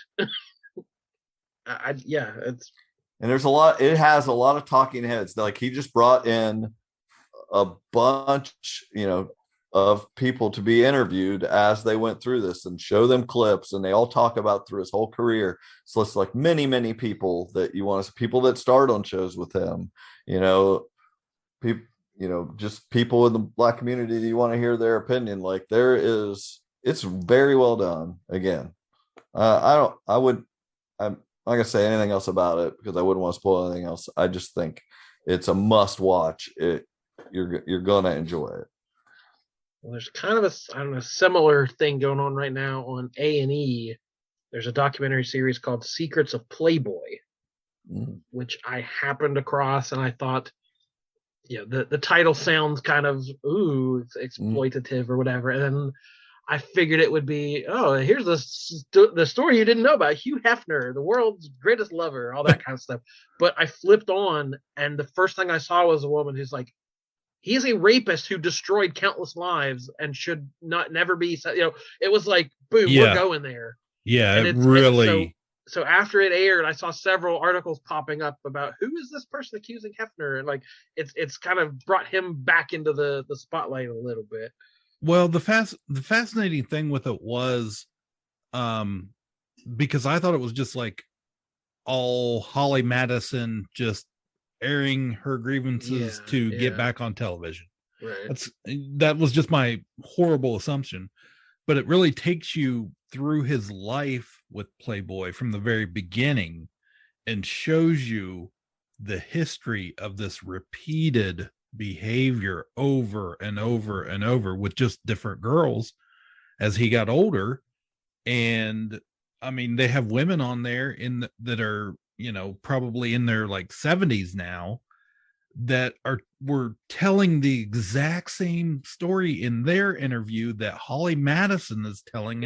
It's, and there's a lot. It has a lot of talking heads. Like he just brought in a bunch, of people to be interviewed as they went through this and show them clips, and they all talk about through his whole career. So it's like many people that you want to see, people that starred on shows with him, people, just people in the Black community that you want to hear their opinion. Like it's very well done. Again, I'm not gonna say anything else about it because I wouldn't want to spoil anything else. I just think it's a must watch. You're gonna enjoy it. Well, there's kind of a similar thing going on right now on A&E. There's a documentary series called Secrets of Playboy, which I happened across, and I thought, the title sounds kind of, it's exploitative or whatever. And then I figured it would be, here's the story you didn't know about Hugh Hefner, the world's greatest lover, all that kind of stuff. But I flipped on, and the first thing I saw was a woman who's like, he is a rapist who destroyed countless lives and should never be. It was like, boom, we're going there. Yeah, it really. So after it aired, I saw several articles popping up about who is this person accusing Hefner, and like it's kind of brought him back into the spotlight a little bit. Well, the fascinating thing with it was, because I thought it was just like all Holly Madison just airing her grievances to get back on television. Right. That was just my horrible assumption, but it really takes you through his life with Playboy from the very beginning and shows you the history of this repeated behavior over and over and over with just different girls as he got older. And I mean, they have women on there that are, probably in their like 70s now that were telling the exact same story in their interview that Holly Madison is telling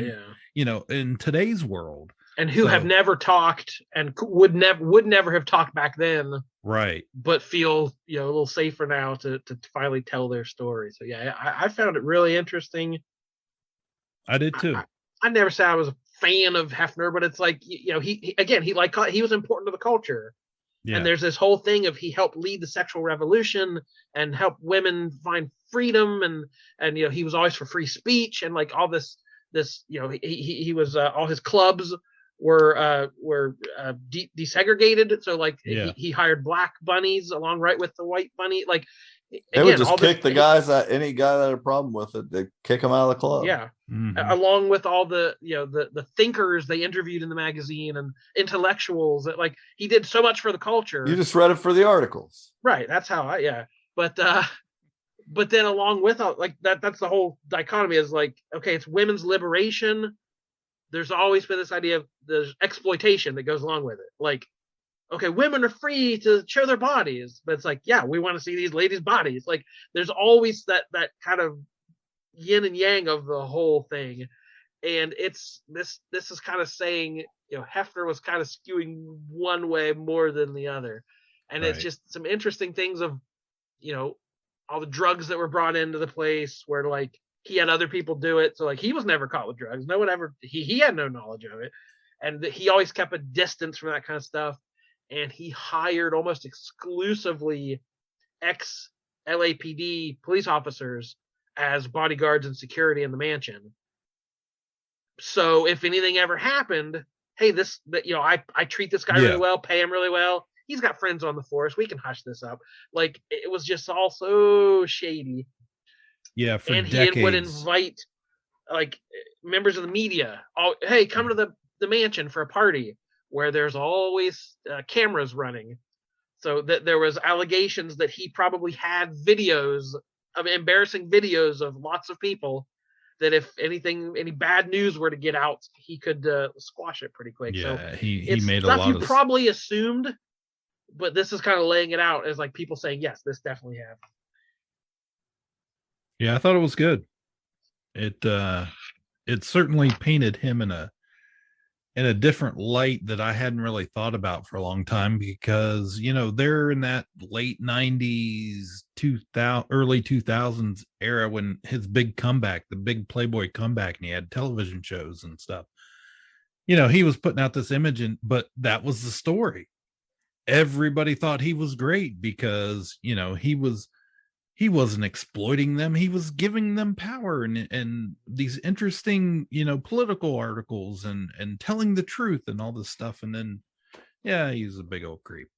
in today's world, and who have never talked and would never have talked back then, right? But feel a little safer now to finally tell their story. So I found it really interesting. I did too. I never said I was a fan of Hefner, but it's like he was important to the culture. Yeah. And there's this whole thing of he helped lead the sexual revolution and help women find freedom, and you know, he was always for free speech, and like all this you know, he was all his clubs were desegregated, so like he hired black bunnies along right with the white bunny, like they would just kick the guys that any guy that had a problem with it, they kick him out of the club. Yeah. Along with all the, you know, the thinkers they interviewed in the magazine and intellectuals, that like he did so much for the culture. You just read it for the articles, right? That's how but then along with all, like that's the whole dichotomy, is like, okay, it's women's liberation. There's always been this idea of there's exploitation that goes along with it. Like, okay, women are free to show their bodies, but it's like, yeah, we want to see these ladies' bodies. Like, there's always that kind of yin and yang of the whole thing. And it's this is kind of saying, you know, Hefner was kind of skewing one way more than the other. And It's just some interesting things of, you know, all the drugs that were brought into the place where like he had other people do it. So like he was never caught with drugs. No one ever, he had no knowledge of it. And he always kept a distance from that kind of stuff. And he hired almost exclusively ex-LAPD police officers as bodyguards and security in the mansion. So if anything ever happened, hey, you know, I treat this guy really well, pay him really well. He's got friends on the force. We can hush this up. Like, it was just all so shady. Yeah, for and decades. He would invite like members of the media. Hey, come to the mansion for a party where there's always cameras running. So that there was allegations that he probably had embarrassing videos of lots of people, that if any bad news were to get out, he could squash it pretty quick. Yeah, so he made a lot of... You probably assumed, but this is kind of laying it out as like people saying, yes, this definitely happened. Yeah, I thought it was good. It certainly painted him in a different light that I hadn't really thought about for a long time, because, you know, they're in that late 90s, early 2000s era when his big comeback, the big Playboy comeback, and he had television shows and stuff. You know, he was putting out this image, but that was the story. Everybody thought he was great because, you know, he wasn't exploiting them. He was giving them power and these interesting, you know, political articles and telling the truth and all this stuff. And then, yeah, he's a big old creep.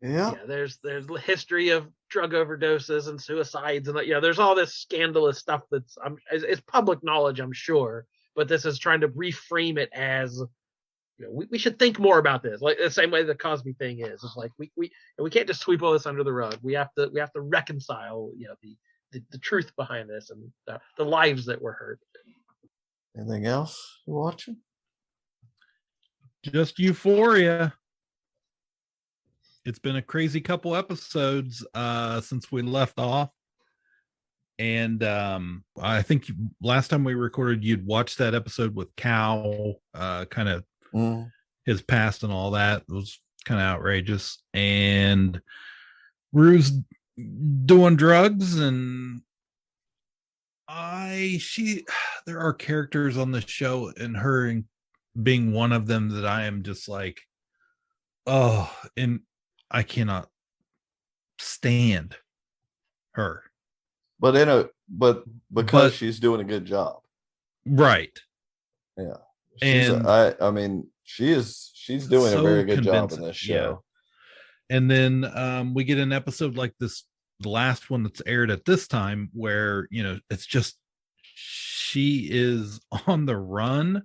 Yeah, there's the history of drug overdoses and suicides, and you know, there's all this scandalous stuff that's it's public knowledge, I'm sure. But this is trying to reframe it as, you know, we should think more about this, like the same way the Cosby thing is. It's like we can't just sweep all this under the rug. We have to reconcile, you know, the truth behind this and the lives that were hurt. Anything else you're watching? Just Euphoria. It's been a crazy couple episodes since we left off. And I think last time we recorded, you'd watched that episode with Ka-Pow, kind of his past and all that. It was kind of outrageous. And Rue's doing drugs, and there are characters on the show, and her being one of them, that I am just like, oh, and I cannot stand her. But because she's doing a good job. Right. Yeah. She's doing a very good job in this show. Yeah. And then we get an episode like this, the last one that's aired at this time, where, you know, it's just she is on the run,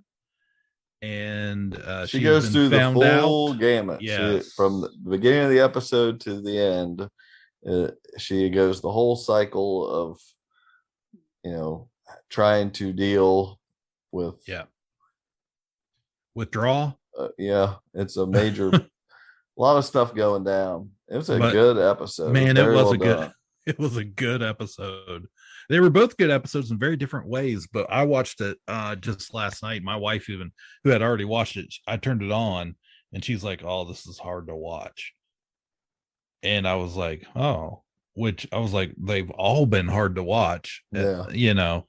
and she goes through the full gamut. Yeah, from the beginning of the episode to the end. She goes the whole cycle of, you know, trying to deal with withdrawal. It's a major a lot of stuff going down. It was a good episode. Man, it was a good episode. They were both good episodes in very different ways, but I watched it just last night. My wife, even, who had already watched it, I turned it on and she's like, "Oh, this is hard to watch." And I was like, oh, they've all been hard to watch, you know,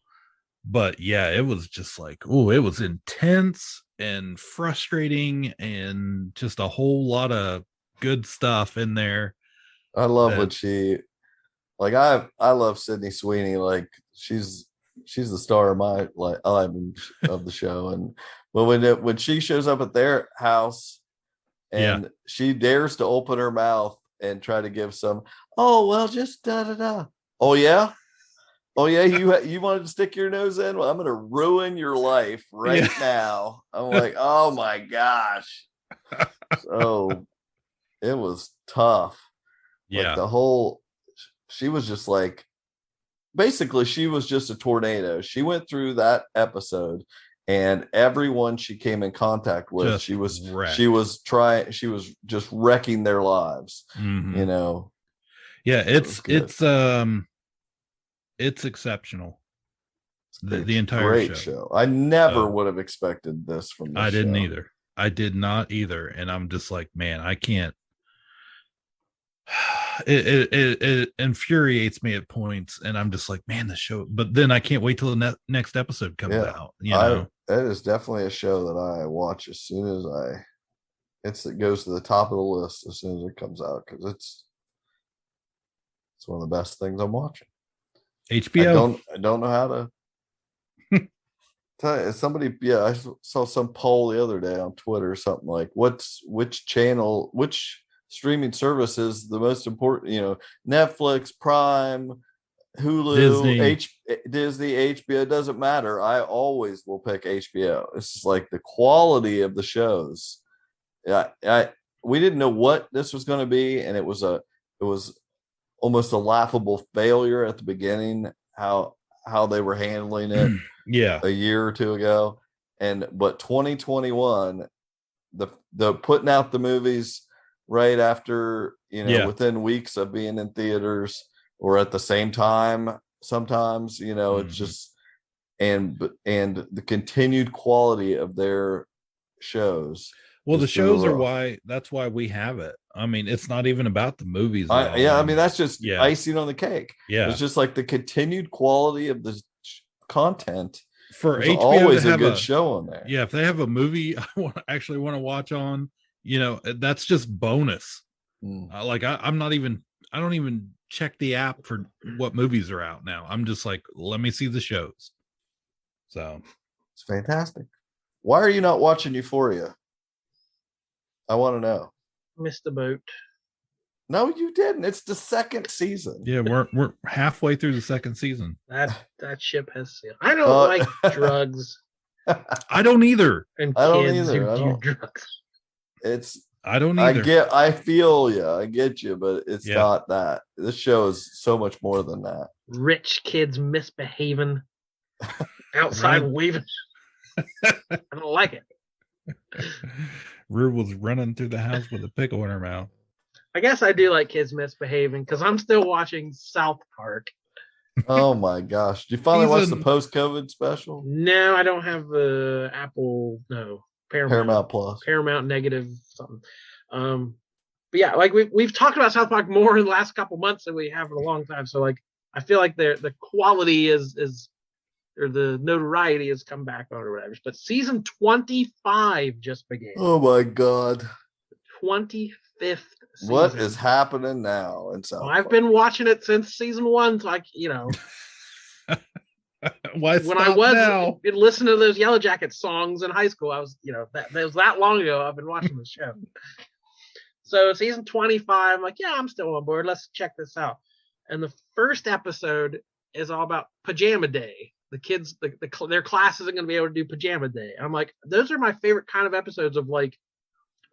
but yeah, it was just like, oh, it was intense. and frustrating and just a whole lot of good stuff in there. I love what she like. I love Sydney Sweeney. Like she's the star of my of the show. And when she shows up at their house and she dares to open her mouth and try to give some, oh well, just da da da. Oh yeah, you wanted to stick your nose in? Well, I'm gonna ruin your life right now. I'm like, oh my gosh. So it was tough. Yeah. Like she was just like, basically she was just a tornado. She went through that episode and everyone she came in contact with, just she was just wrecking their lives. Mm-hmm. You know? Yeah, it's exceptional. The entire show. I never would have expected this from this didn't either. I did not either. And I'm just like, man, I can't. It infuriates me at points, and I'm just like, man, the show. But then I can't wait till the next episode comes out. You know, it is definitely a show that I watch as soon as it goes to the top of the list as soon as it comes out, because it's one of the best things I'm watching. HBO. I don't know how to tell you. Somebody, I saw some poll the other day on Twitter, something like, which streaming service is the most important, you know, Netflix, Prime, Hulu, Disney, HBO, it doesn't matter. I always will pick HBO. It's just like the quality of the shows. We didn't know what this was going to be, and it was almost a laughable failure at the beginning, how they were handling it a year or two ago. But 2021, the putting out the movies right after, you know, within weeks of being in theaters or at the same time, sometimes, you know, it's just, and the continued quality of their shows. Well, the shows are that's why we have it. I mean, it's not even about the movies. I mean, that's just icing on the cake. Yeah. It's just like the continued quality of the content. For HBO always a good show on there. Yeah. If they have a movie I want to watch on, you know, that's just bonus. Like I don't even check the app for what movies are out now. I'm just like, let me see the shows. So it's fantastic. Why are you not watching Euphoria? I want to know. Missed the boat. No, you didn't. It's the second season. Yeah, we're halfway through the second season. That ship has sailed. I don't like drugs. I don't either. And kids who do drugs. I don't either. I feel you. I get you, but it's not that. This show is so much more than that. Rich kids misbehaving outside waving. I don't like it. Rue was running through the house with a pickle in her mouth. I guess I do like kids misbehaving because I'm still watching South Park. Oh my gosh. Did you finally watch the post-COVID special? No, I don't have the Apple. No. Paramount Plus. Paramount negative something. But yeah, like we've talked about South Park more in the last couple months than we have in a long time. So like I feel like the quality is or the notoriety has come back on or whatever. But season 25 just began. Oh my god. 25th season. What is happening now in South Park? I've been watching it since season 1, so like, you know. When I was listening to those Yellowjackets songs in high school, I was, you know, that was that long ago. I've been watching the show. So season 25, I'm like, yeah, I'm still on board. Let's check this out. And the first episode is all about pajama day. The kids, their class isn't going to be able to do pajama day. I'm like, those are my favorite kind of episodes of like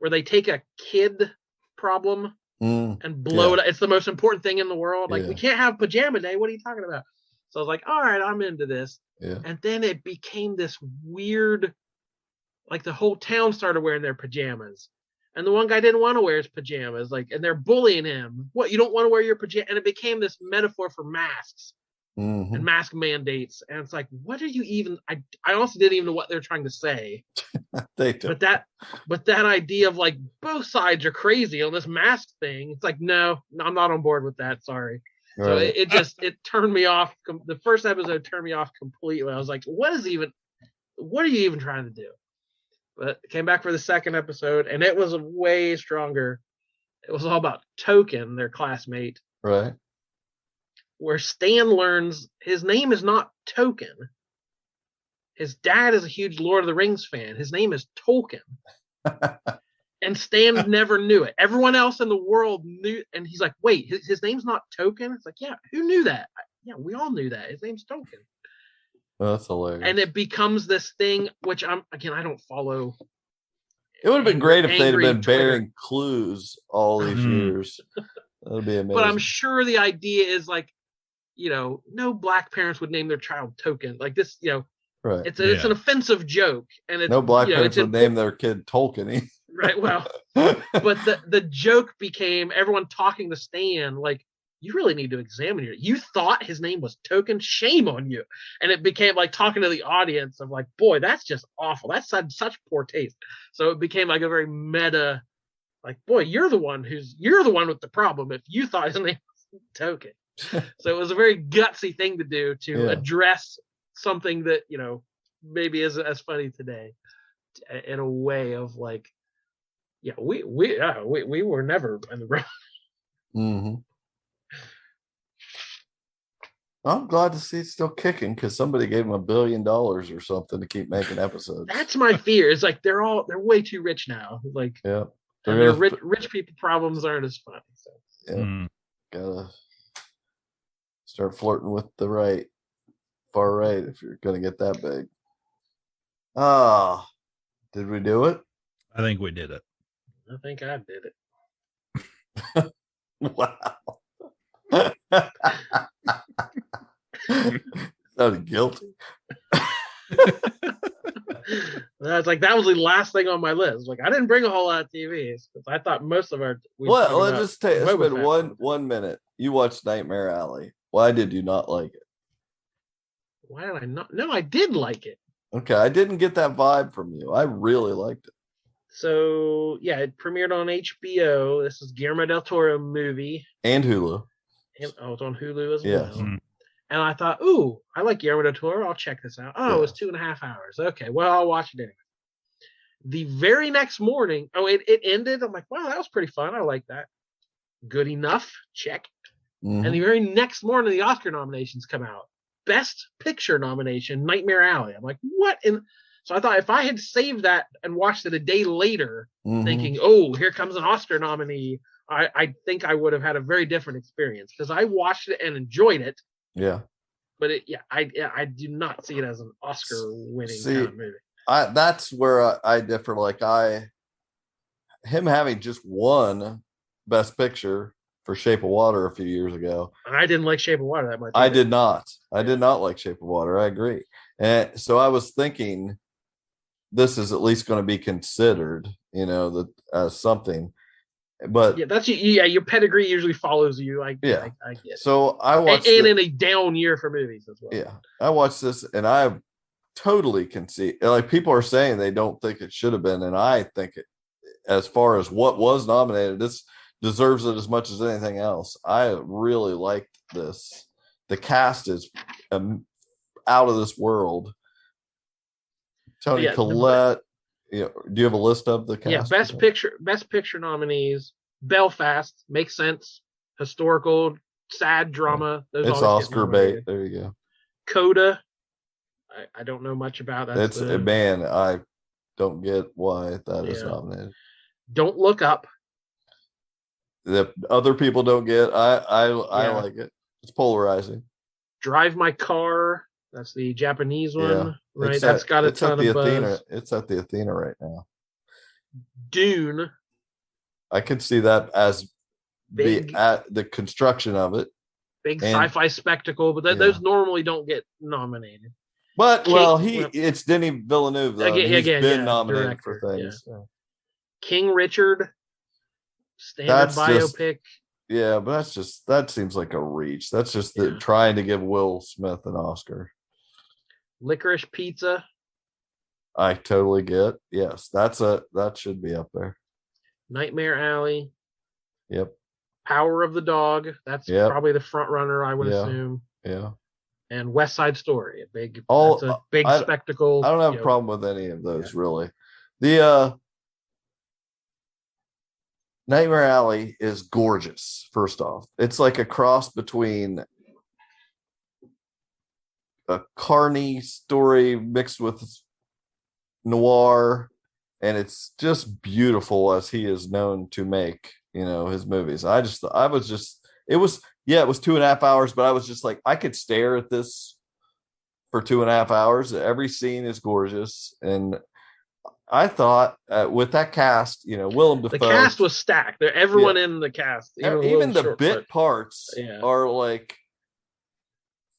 where they take a kid problem and blow it. It's the most important thing in the world. Like we can't have pajama day. What are you talking about? So I was like, all right, I'm into this. Yeah. And then it became this weird, like the whole town started wearing their pajamas. And the one guy didn't want to wear his pajamas. Like, and they're bullying him. What, you don't want to wear your pajamas? And it became this metaphor for masks and mask mandates. And it's like, what are you even, I honestly didn't even know what they're trying to say. They do. But that idea of like, both sides are crazy on this mask thing. It's like, no, I'm not on board with that. Sorry. So it turned me off. The first episode turned me off completely. I was like, what are you even trying to do? but came back for the second episode, and it was way stronger. It was all about Token, their classmate. Right. Where Stan learns his name is not Token. His dad is a huge Lord of the Rings fan. His name is Tolkien. And Stan never knew it. Everyone else in the world knew, and he's like, wait, his name's not Token? It's like, yeah, who knew that? Yeah, we all knew that. His name's Token. Oh, that's hilarious. And it becomes this thing, which I don't follow. It would have been great if they'd have been Twitter. bearing clues all these years. That would be amazing. But I'm sure the idea is like, no black parents would name their child Token. Like this, right. It's an offensive joke. And it's, no black parents would name their kid Tolkien. Right. Well, but the joke became everyone talking to Stan like, you really need to examine it. You thought his name was Token? Shame on you. And it became like talking to the audience of like, boy, that's just awful. That's such poor taste. So it became like a very meta, like, boy, you're the one with the problem if you thought his name was Token. So it was a very gutsy thing to do to address something that, maybe is as funny today in a way of like, yeah, we were never in the wrong. Mm-hmm. I'm glad to see it's still kicking because somebody gave him $1 billion or something to keep making episodes. That's my fear. It's like they're way too rich now. Like, yeah, and their rich people problems aren't as funny. So yeah, gotta start flirting with the far right if you're gonna get that big. Did we do it? I think we did it. I think I did it. Wow. Sounded guilty. That's like that was the last thing on my list. Like I didn't bring a whole lot of TVs because I thought most of our. Well, let's just spend 1 minute. You watched Nightmare Alley. Why did you not like it? Why did I not? No, I did like it. Okay, I didn't get that vibe from you. I really liked it. So yeah, it premiered on HBO. This is Guillermo del Toro movie and Hulu. And it's on Hulu as well. Mm-hmm. And I thought, ooh, I like Guillermo del Toro. I'll check this out. Oh, it was 2.5 hours. Okay, well, I'll watch it anyway. The very next morning, it ended. I'm like, wow, that was pretty fun. I like that. Good enough. Check. Mm-hmm. And the very next morning, the Oscar nominations come out. Best Picture nomination, Nightmare Alley. I'm like, what? So I thought if I had saved that and watched it a day later, thinking, oh, here comes an Oscar nominee, I think I would have had a very different experience because I watched it and enjoyed it. Yeah. But I do not see it as an Oscar-winning kind of movie. That's where I differ. Like him having just won Best Picture for Shape of Water a few years ago. I didn't like Shape of Water that much. I did not. I did not like Shape of Water. I agree. And so I was thinking this is at least going to be considered, that as something. But that's your pedigree usually follows you. I get it. So I watched and in a down year for movies as well. Yeah, I watched this and I totally can see. Like people are saying they don't think it should have been, and I think it. As far as what was nominated, this deserves it as much as anything else. I really liked this. The cast is out of this world. Toni Collette. Do you have a list of the cast? Yeah, Best Picture nominees. Belfast makes sense. Historical, sad drama. Those it's Oscar bait. There you go. Coda. I don't know much about that. Man, I don't get why that is nominated. Don't Look Up. The other people don't get. I like it. It's polarizing. Drive My Car. That's the Japanese one, yeah. right? That's got a ton of buzz. It's at the Athena right now. Dune. I could see that as the construction of it. Big sci-fi spectacle, but those normally don't get nominated. But it's Denis Villeneuve though. He's been nominated for things. Yeah. So. King Richard, standard biopic. Yeah, but that seems like a reach. That's just trying to give Will Smith an Oscar. Licorice Pizza. I totally get. Yes, that should be up there. Nightmare Alley. Yep. Power of the Dog. That's probably the front runner, I would assume. Yeah. And West Side Story, a big spectacle. I don't have a problem with any of those really. The Nightmare Alley is gorgeous. First off, it's like a cross between a Carney story mixed with noir, and it's just beautiful as he is known to make, his movies. It was 2.5 hours, but I was just like, I could stare at this for 2.5 hours. Every scene is gorgeous, and I thought with that cast, Willem Dafoe. The cast was stacked. Everyone in the cast, even the bit parts are like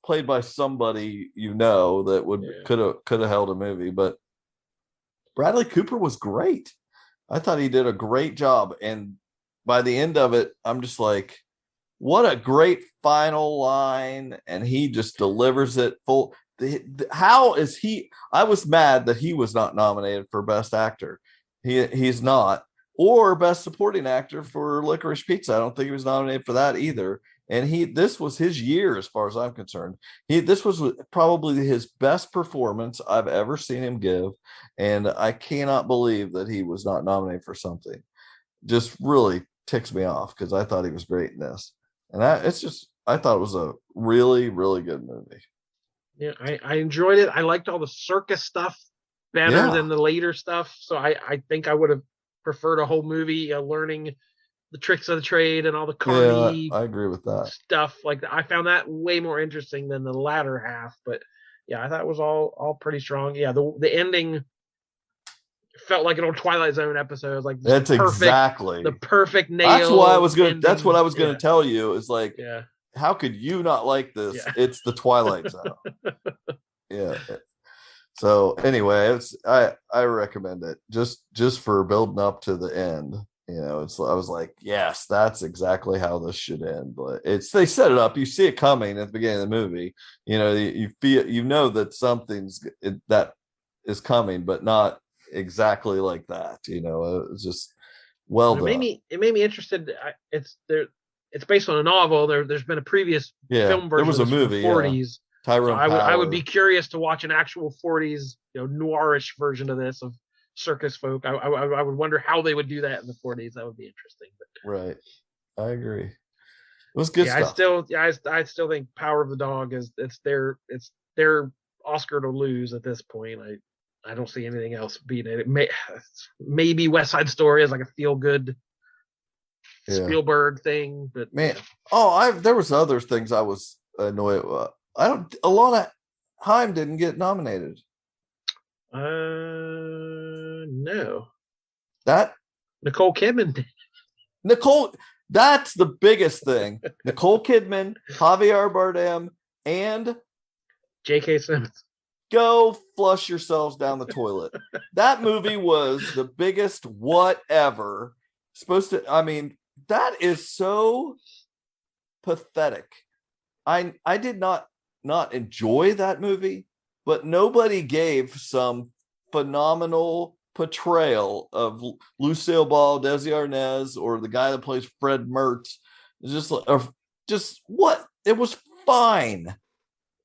played by somebody that could have held a movie. But Bradley Cooper was great. I thought he did a great job, and by the end of it, I'm just like, what a great final line, and he just delivers it full. How is he? I was mad that he was not nominated for Best Actor. He's not, or Best Supporting Actor for Licorice Pizza. I don't think he was nominated for that either. And this was his year, as far as I'm concerned. This was probably his best performance I've ever seen him give, and I cannot believe that he was not nominated for something. Just really ticks me off because I thought he was great in this, and I thought it was a really, really good movie. Yeah, I enjoyed it. I liked all the circus stuff better than the later stuff. So I think I would have preferred a whole movie learning the tricks of the trade and all the Carney. I agree with that stuff. Like, I found that way more interesting than the latter half. But yeah, I thought it was all pretty strong. Yeah, the ending felt like an old Twilight Zone episode. Like, that's exactly the perfect nail. That's what I was going to tell you. Is like, how could you not like this? Yeah. It's the Twilight Zone. Yeah. So anyway, I recommend it just for building up to the end. I was like, yes, that's exactly how this should end. But they set it up. You see it coming at the beginning of the movie. You feel, that something's that is coming, but not exactly like that. It's just done. It made me interested. It's based on a novel. There's been a previous film version. There was a movie, 40s. Tyrone so I would be curious to watch an actual 40s, noirish version of this, of circus folk. I would wonder how they would do that in the 40s. That would be interesting. But, right, I agree. It was good stuff. I still think Power of the Dog it's their Oscar to lose at this point. I don't see anything else beating it. Maybe West Side Story is like a feel good Spielberg thing, but man, there was other things I was annoyed with. A lot of Haim didn't get nominated. No. That Nicole Kidman did. That's the biggest thing. Nicole Kidman, Javier Bardem, and J.K. Simmons. Go flush yourselves down the toilet. That movie was the biggest whatever. That is so pathetic. I did not enjoy that movie, but nobody gave some phenomenal portrayal of Lucille Ball, Desi Arnaz, or the guy that plays Fred Mertz. Just what? It was fine.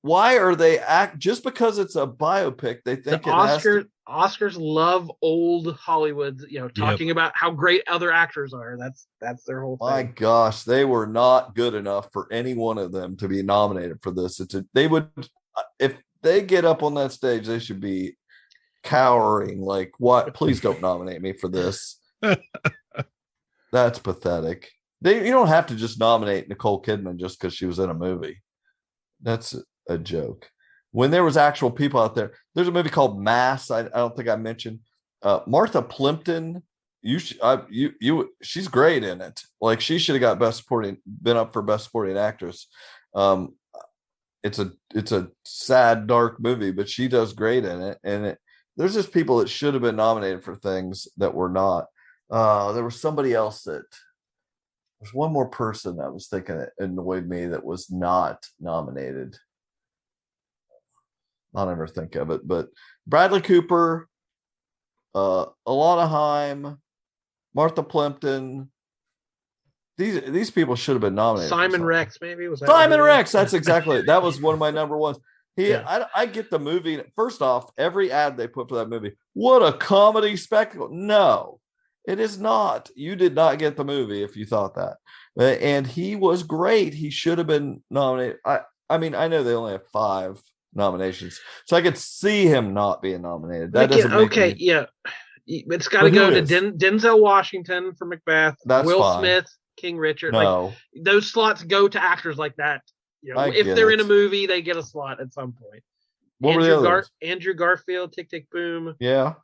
Why are they just because it's a biopic? They think Oscars love old Hollywood, talking about how great other actors are. That's their whole thing. My gosh, they were not good enough for any one of them to be nominated for this. If they get up on that stage, they should be cowering like, what? Please don't nominate me for this. That's pathetic. You don't have to just nominate Nicole Kidman just because she was in a movie. That's a joke. When there was actual people out there, there's a movie called Mass. I don't think I mentioned Martha Plimpton. She's great in it. Like, she should have got been up for Best Supporting Actress. It's a sad, dark movie, but she does great in it. And there's just people that should have been nominated for things that were not. There was somebody else there's one more person I was thinking that annoyed me that was not nominated. I'll never think of it, but Bradley Cooper, Alana Haim, Martha Plimpton. These people should have been nominated. Simon Rex, maybe was that Simon Rex. That's exactly it. That was one of my number ones. I get the movie. First off, every ad they put for that movie, what a comedy spectacle. No, it is not. You did not get the movie if you thought that. And he was great. He should have been nominated. I mean, I know they only have 5 nominations, so I could see him not being nominated. That doesn't make me... yeah. It's got to go to Denzel Washington for Macbeth. That's Will fine. Smith, King Richard. No. Like, those slots go to actors like that. You know, if they're in a movie, they get a slot at some point. What were the others? Andrew Garfield, Tick Tick Boom. Yeah.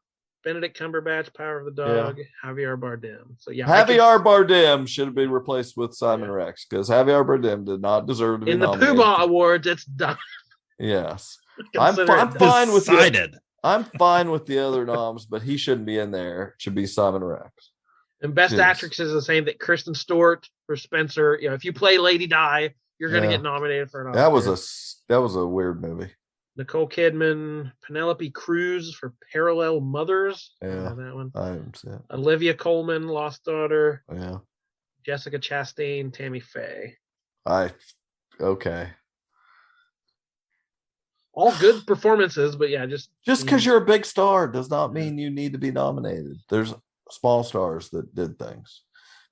Benedict Cumberbatch, Power of the Dog. Yeah. Javier Bardem. So yeah, Javier Bardem should have been replaced with Simon Rex because Javier Bardem did not deserve to be nominated. In the Pooh Awards, it's done. Yes, I'm fine with I'm fine with the other noms, but he shouldn't be in there. It should be Simon Rex. And Best Actress is the same that Kristen Stewart for Spencer. You know, if you play Lady Di, you're going to get nominated for an Oscar. That was a weird movie. Nicole Kidman, Penelope Cruz for Parallel Mothers. Yeah, that one. I haven't seen it. Olivia Colman, Lost Daughter. Yeah. Jessica Chastain, Tammy Faye. Okay. All good performances, but yeah, just because you're a big star does not mean you need to be nominated. There's small stars that did things,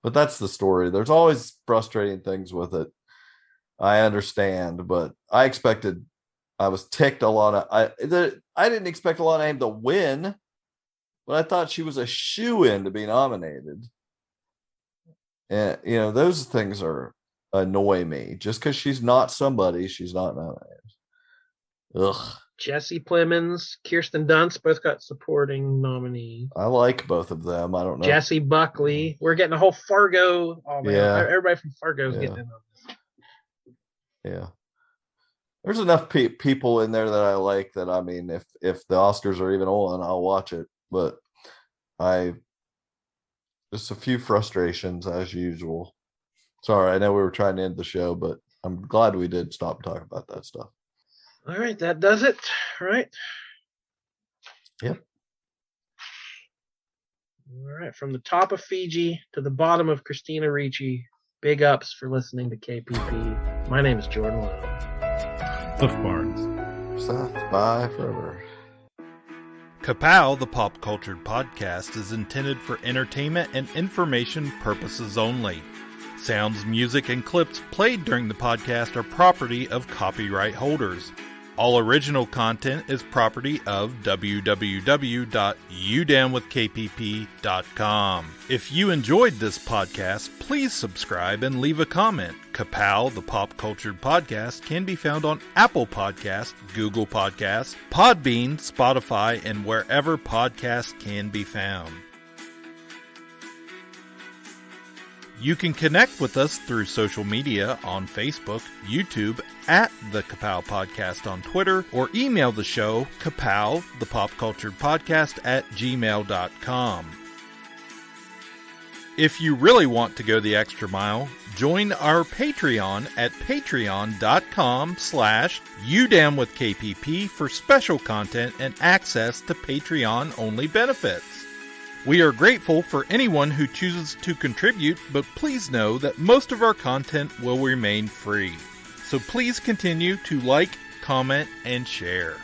but that's the story. There's always frustrating things with it. I understand, but I was ticked a lot. I didn't expect Alana Haim to win, but I thought she was a shoo-in to be nominated. And those things annoy me. Just because she's not somebody, she's not nominated. Ugh. Jesse Plemons, Kirsten Dunst both got supporting nominee. I like both of them. I don't know. Jesse Buckley. We're getting a whole Fargo. Oh man, everybody from Fargo is getting in on this. Yeah. There's enough people in there that I like that, I mean, if the Oscars are even on, I'll watch it. But just a few frustrations as usual. Sorry, I know we were trying to end the show, but I'm glad we did stop and talk about that stuff. All right, that does it, right? Yep. All right, from the top of Fiji to the bottom of Christina Ricci, big ups for listening to KPP. My name is Jordan Lowe. Cliff Barnes. Seth, bye forever. Ka-Pow, the pop cultured podcast, is intended for entertainment and information purposes only. Sounds, music, and clips played during the podcast are property of copyright holders. All original content is property of www.udownwithkpp.com. If you enjoyed this podcast, please subscribe and leave a comment. Ka-Pow, the pop cultured podcast, can be found on Apple Podcasts, Google Podcasts, Podbean, Spotify, and wherever podcasts can be found. You can connect with us through social media on Facebook, YouTube, at the Ka-Pow Podcast on Twitter, or email the show, Ka-Pow, the Pop Cultured Podcast, at gmail.com. If you really want to go the extra mile, join our Patreon at patreon.com/udownwithkpp for special content and access to Patreon-only benefits. We are grateful for anyone who chooses to contribute, but please know that most of our content will remain free. So please continue to like, comment, and share.